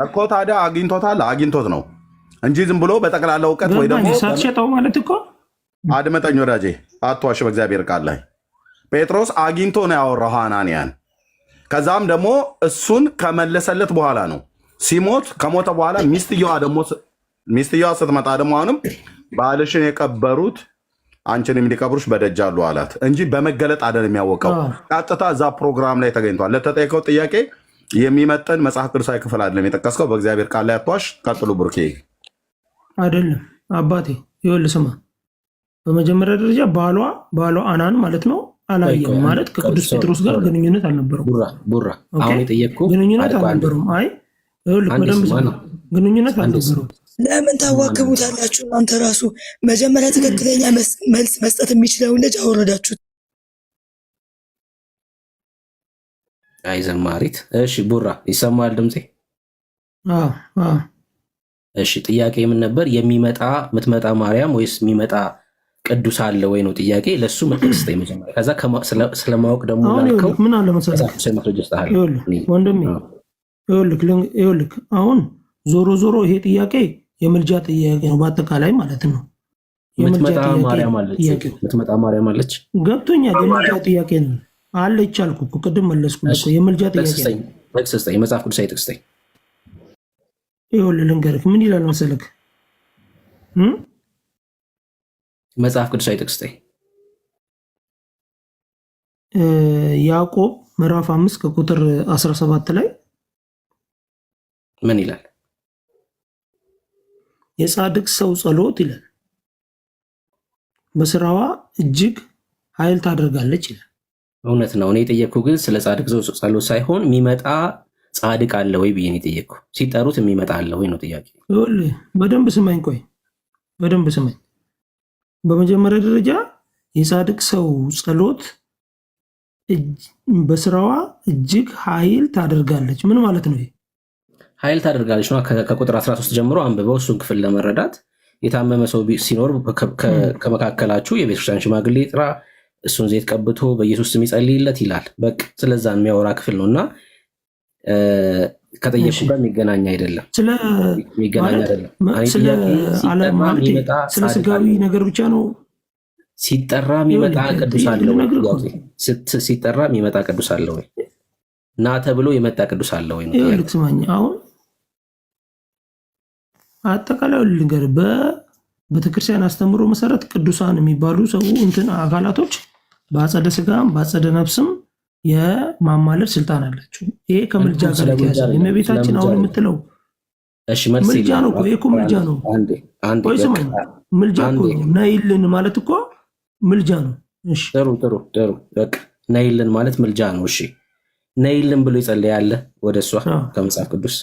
እኮ ታዲያ አግኝቶት ነው እንጂ ዝም ብሎ በጠቅላላ እውቀት ወይ ደግሞ ሳትሸጠው ማለት እኮ አድመጠኝ ወዳጄ፣ አትዋሽ። በእግዚአብሔር ቃል ላይ ጴጥሮስ አግኝቶ ነው ያወራው ሐናንያን። ከዛም ደግሞ እሱን ከመለሰለት በኋላ ነው ሲሞት ከሞተ በኋላ ሚስትየዋ ስትመጣ ደግሞ አሁንም ባልሽን የቀበሩት አንቺንም ሊቀብሩሽ በደጅ አሉ አላት እንጂ በመገለጥ አይደለም የሚያወቀው። ቀጥታ እዛ ፕሮግራም ላይ ተገኝቷል። ለተጠየቀው ጥያቄ የሚመጥን መጽሐፍ ቅዱሳዊ ክፍል አይደለም የጠቀስከው። በእግዚአብሔር ቃል ላይ አትዋሽ። ቀጥሉ ብሩኬ። አይደለም አባቴ፣ ይኸውልህ ስማ። በመጀመሪያ ደረጃ ባሏ አናን ማለት ነው አላየም ማለት ከቅዱስ ጴጥሮስ ጋር ግንኙነት አልነበረውም። ቡራ አሁን የጠየቅኩ ግንኙነት አልነበረውም። አይ ይኸውልህ በደንብ ግንኙነት አልነበረውም። ለምን ታዋክቡታላችሁ? እናንተ ራሱ መጀመሪያ ትክክለኛ መልስ መስጠት የሚችለውን ልጅ አወረዳችሁት። አይ ዘማሪት። እሺ ቡራ ይሰማል ድምፄ? እሺ ጥያቄ ምን ነበር? የምትመጣ ማርያም ወይስ የሚመጣ ቅዱስ አለ ወይ ነው ጥያቄ። ለሱ መልስ መጀመሪያ፣ ከዛ ስለማወቅ ደግሞ ላልከው ምን አለ መሰለህ ወንድሜ፣ ይኸውልህ አሁን ዞሮ ይሄ ጥያቄ የምልጃ ጥያቄ ነው በአጠቃላይ ማለት ነው። የምትመጣ ማርያም አለች። ገብቶኛል። የምልጃ ጥያቄ ነው አለች አልኩህ እኮ ቅድም መለስኩልህ። የምልጃ ጥያቄ ነው። የመጽሐፍ ቅዱሳዊ ጥቅስ ስጠኝ። ይኸውልህ ልንገርህ ምን ይላል መሰለህ። መጽሐፍ ቅዱሳዊ ጥቅስ ስጠኝ። ያዕቆብ ምዕራፍ 5 ከቁጥር 17 ላይ ምን ይላል? የጻድቅ ሰው ጸሎት ይላል በስራዋ እጅግ ኃይል ታደርጋለች ይላል። እውነት ነው። እኔ የጠየቅኩ ግን ስለ ጻድቅ ሰው ጸሎት ሳይሆን የሚመጣ ጻድቅ አለ ወይ ብዬ ነው የጠየቅኩ። ሲጠሩት የሚመጣ አለ ወይ ነው ጥያቄ። በደንብ ስማኝ፣ ቆይ በደንብ ስማኝ። በመጀመሪያ ደረጃ የጻድቅ ሰው ጸሎት በስራዋ እጅግ ኃይል ታደርጋለች። ምን ማለት ነው? ኃይል ታደርጋለች ነው። ከቁጥር 13 ጀምሮ አንብበው እሱን ክፍል ለመረዳት የታመመ ሰው ሲኖር ከመካከላችሁ የቤተክርስቲያን ሽማግሌ ጥራ፣ እሱን ዘይት ቀብቶ በኢየሱስ ስም ይጸልይለት ይላል። በቃ ስለዛ የሚያወራ ክፍል ነው እና ከጠየቁ ጋር የሚገናኝ አይደለም። ስለ ስጋዊ ነገር ብቻ ነው ሲጠራ የሚመጣ ቅዱስ አለ ወይ? ሲጠራ የሚመጣ ቅዱስ አለ ወይ? ና ተብሎ የመጣ ቅዱስ አለ ወይ? ስማኝ፣ አሁን አጠቃላይ ልንገር፣ በቤተክርስቲያን አስተምሮ መሰረት ቅዱሳን የሚባሉ ሰው እንትን አካላቶች በአጸደ ስጋም በአጸደ ነፍስም የማማለድ ስልጣን አላቸው። ይሄ ከምልጃ ጋር የተያዘ የእመቤታችን አሁን የምትለው ምልጃ ነው። ይሄ እኮ ምልጃ ነው። ቆይ ስማኝ፣ ምልጃ እኮ ነው። ነይልን ማለት እኮ ምልጃ ነው። እሺ ጥሩ። በቃ ነይልን ማለት ምልጃ ነው። እሺ ነይልን ብሎ ይጸልያል ወደ እሷ ከመጽሐፍ ቅዱስ።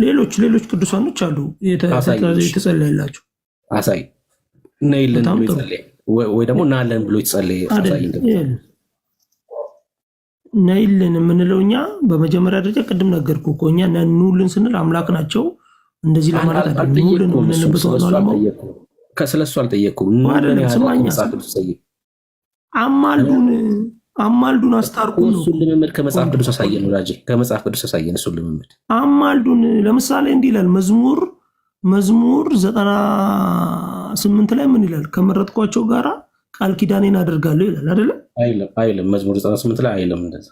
ሌሎች ቅዱሳኖች አሉ የተጸለየላቸው። አሳይ። ነይልን ብሎ ይጸልያል ወይ ደግሞ ናለን ብሎ ይጸልይ። ነይልን የምንለው እኛ በመጀመሪያ ደረጃ ቅድም ነገርኩ እኮ እኛ ኑልን ስንል አምላክ ናቸው እንደዚህ ለማለት አይደለም። ኑልን የምንልበት ዋናው ዓላማው ስለሱ አልጠየኩም። አማልዱን አስታርቁ ነው። እሱን ልምምድ ከመጽሐፍ ቅዱስ አሳየን ወዳጄ፣ ከመጽሐፍ ቅዱስ አሳየን እሱን ልምምድ። አማልዱን ለምሳሌ እንዲህ ይላል መዝሙር 98 ላይ ምን ይላል? ከመረጥኳቸው ጋራ ቃል ኪዳኔን አደርጋለሁ ይላል አይደለ? አይልም። መዝሙር 98 ላይ አይልም እንደዛ።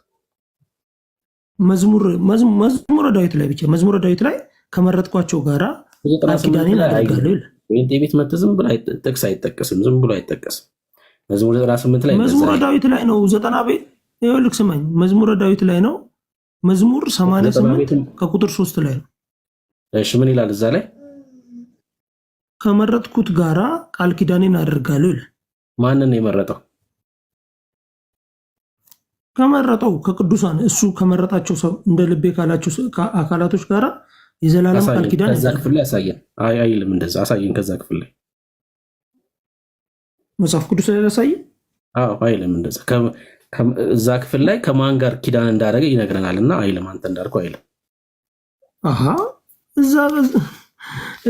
መዝሙረ ዳዊት ላይ ብቻ መዝሙረ ዳዊት ላይ ከመረጥኳቸው ጋራ ቃል ኪዳኔን አደርጋለሁ ይላል። ወይንቴ ቤት መጥተህ ዝም ብሎ ጥቅስ አይጠቀስም፣ ዝም ብሎ አይጠቀስም። መዝሙር 98 ላይ መዝሙረ ዳዊት ላይ ነው። 90 ቤት ይኸውልህ ስማኝ፣ መዝሙረ ዳዊት ላይ ነው። መዝሙር 88 ከቁጥር 3 ላይ ነው። እሺ ምን ይላል እዛ ላይ? ከመረጥኩት ጋራ ቃል ኪዳኔን አደርጋለሁ ይላል። ማንን የመረጠው? ከመረጠው ከቅዱሳን እሱ ከመረጣቸው ሰው እንደ ልቤ ካላቸው አካላቶች ጋራ የዘላለም ቃል ኪዳን ከዛ ክፍል ላይ አሳየን። አይልም እንደዛ። አሳየን ከዛ ክፍል ላይ መጽሐፍ ቅዱስ ላይ አሳየን። አይልም እንደዛ። እዛ ክፍል ላይ ከማን ጋር ኪዳን እንዳደረገ ይነግረናል እና አይልም። አንተ እንዳልከው አይልም። እዛ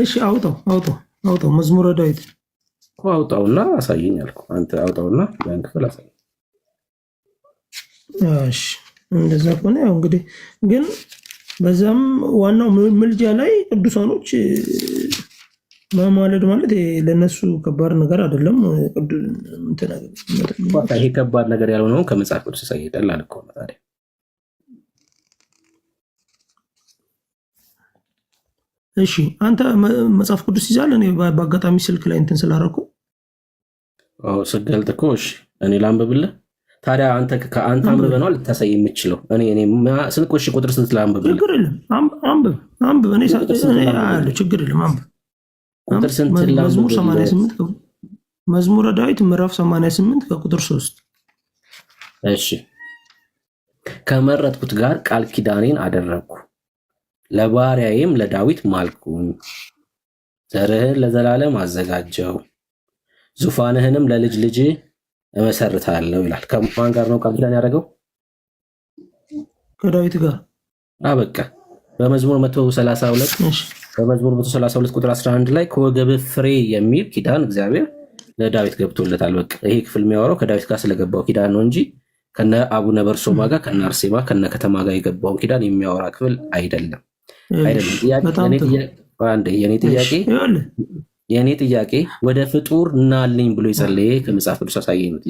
እሺ፣ አውጣው መዝሙረ ዳዊት አውጣውና አሳየኝ አልኩ። አንተ አውጣውና ያን ክፍል አሳየኝ። እሺ እንደዛ ከሆነ ያው እንግዲህ ግን በዛም ዋናው ምልጃ ላይ ቅዱሳኖች ማማለድ ማለት ለነሱ ከባድ ነገር አይደለም። ይሄ ከባድ ነገር ያልሆነው ከመጽሐፍ ቅዱስ ሳይሄዳል አልኩ። ታዲያ እሺ አንተ መጽሐፍ ቅዱስ ይዛል። እኔ በአጋጣሚ ስልክ ላይ እንትን ስላደረኩ ስገልጥ እኮ እሺ እኔ ላንብብልህ። ታዲያ አንተ አንብበህ ነው ልታሳይ የምችለው? እኔ ስንት ቁጥር ስንት ላንብብልህ? ችግር የለም አንብብ። እኔ ችግር የለም አንብብ። ቁጥር ስንት መዝሙር 88 መዝሙረ ዳዊት ምዕራፍ 88 ከቁጥር 3 እሺ ከመረጥኩት ጋር ቃል ኪዳኔን አደረግኩ፣ ለባሪያዬም ለዳዊት ማልኩኝ። ዘርህን ለዘላለም አዘጋጀው፣ ዙፋንህንም ለልጅ ልጅ እመሰርታለሁ ይላል። ከማን ጋር ነው ቃል ኪዳን ያደረገው? ከዳዊት ጋር። በቃ በመዝሙር 132 ቁጥር 11 ላይ ከወገብህ ፍሬ የሚል ኪዳን እግዚአብሔር ለዳዊት ገብቶለታል። በቃ ይሄ ክፍል የሚያወራው ከዳዊት ጋር ስለገባው ኪዳን ነው እንጂ ከነ አቡነ በርሶማ ጋር ከነ አርሴማ ከነ ከተማ ጋር የገባውን ኪዳን የሚያወራ ክፍል አይደለም። የእኔ ጥያቄ ወደ ፍጡር ናልኝ ብሎ የጸለየ ከመጽሐፍ ቅዱስ አሳየኝ ነው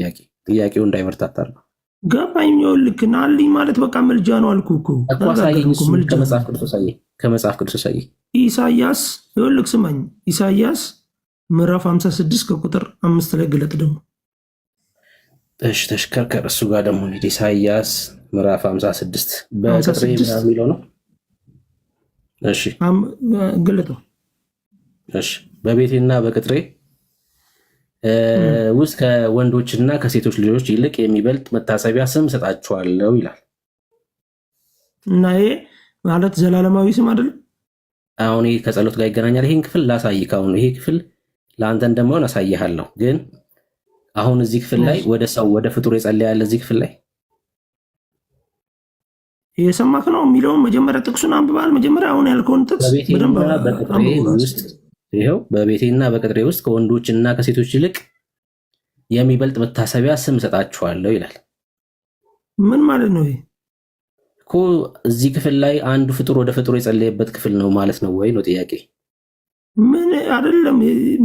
ጥያቄው እንዳይበርታታር ነው። ገባኝ። ልክ ናልኝ ማለት በቃ መልጃ ነው አልኩህ እኮ። ከመጽሐፍ ቅዱስ አሳየኝ። ኢሳያስ ይኸውልህ ስማኝ፣ ኢሳያስ ምዕራፍ 56 ከቁጥር 5 ላይ ግለጥ ደግሞ። እሺ ተሽከርከር እሱ ጋር ደግሞ እንግዲህ ኢሳያስ ምዕራፍ 56 በቅጥሬ የሚለው ነው። እሺ ግለጠው። እሺ በቤቴና በቅጥሬ ውስጥ ከወንዶችና ከሴቶች ልጆች ይልቅ የሚበልጥ መታሰቢያ ስም ሰጣችኋለሁ ይላል። እና ይሄ ማለት ዘላለማዊ ስም አይደለም። አሁን ይሄ ከጸሎት ጋር ይገናኛል። ይሄን ክፍል ላሳይህ። አሁን ይሄ ክፍል ለአንተ እንደማይሆን አሳይሃለሁ። ግን አሁን እዚህ ክፍል ላይ ወደ ሰው ወደ ፍጡር የጸለየ ያለ እዚህ ክፍል ላይ የሰማክ ነው የሚለውን መጀመሪያ ጥቅሱን አንብባል። መጀመሪያ አሁን ያልከውን ጥቅስ በደንብ ይኸው በቤቴና በቅጥሬ ውስጥ ከወንዶችና ከሴቶች ይልቅ የሚበልጥ መታሰቢያ ስም ሰጣችኋለሁ ይላል። ምን ማለት ነው? እኮ እዚህ ክፍል ላይ አንዱ ፍጡር ወደ ፍጡር የጸለየበት ክፍል ነው ማለት ነው ወይ ነው ጥያቄ። ምን አይደለም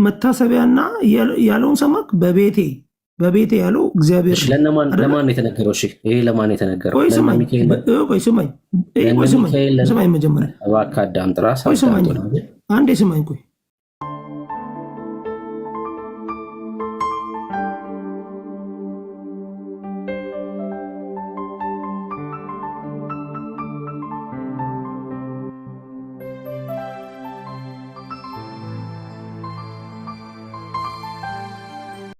መታሰቢያና ያለውን ሰማክ? በቤቴ ያለው እግዚአብሔር ለማን የተነገረው? እሺ ይሄ ለማን የተነገረው? ስማኝ መጀመሪያ እባክህ አዳምጥ። ራስህ አንዴ ስማኝ ቆይ።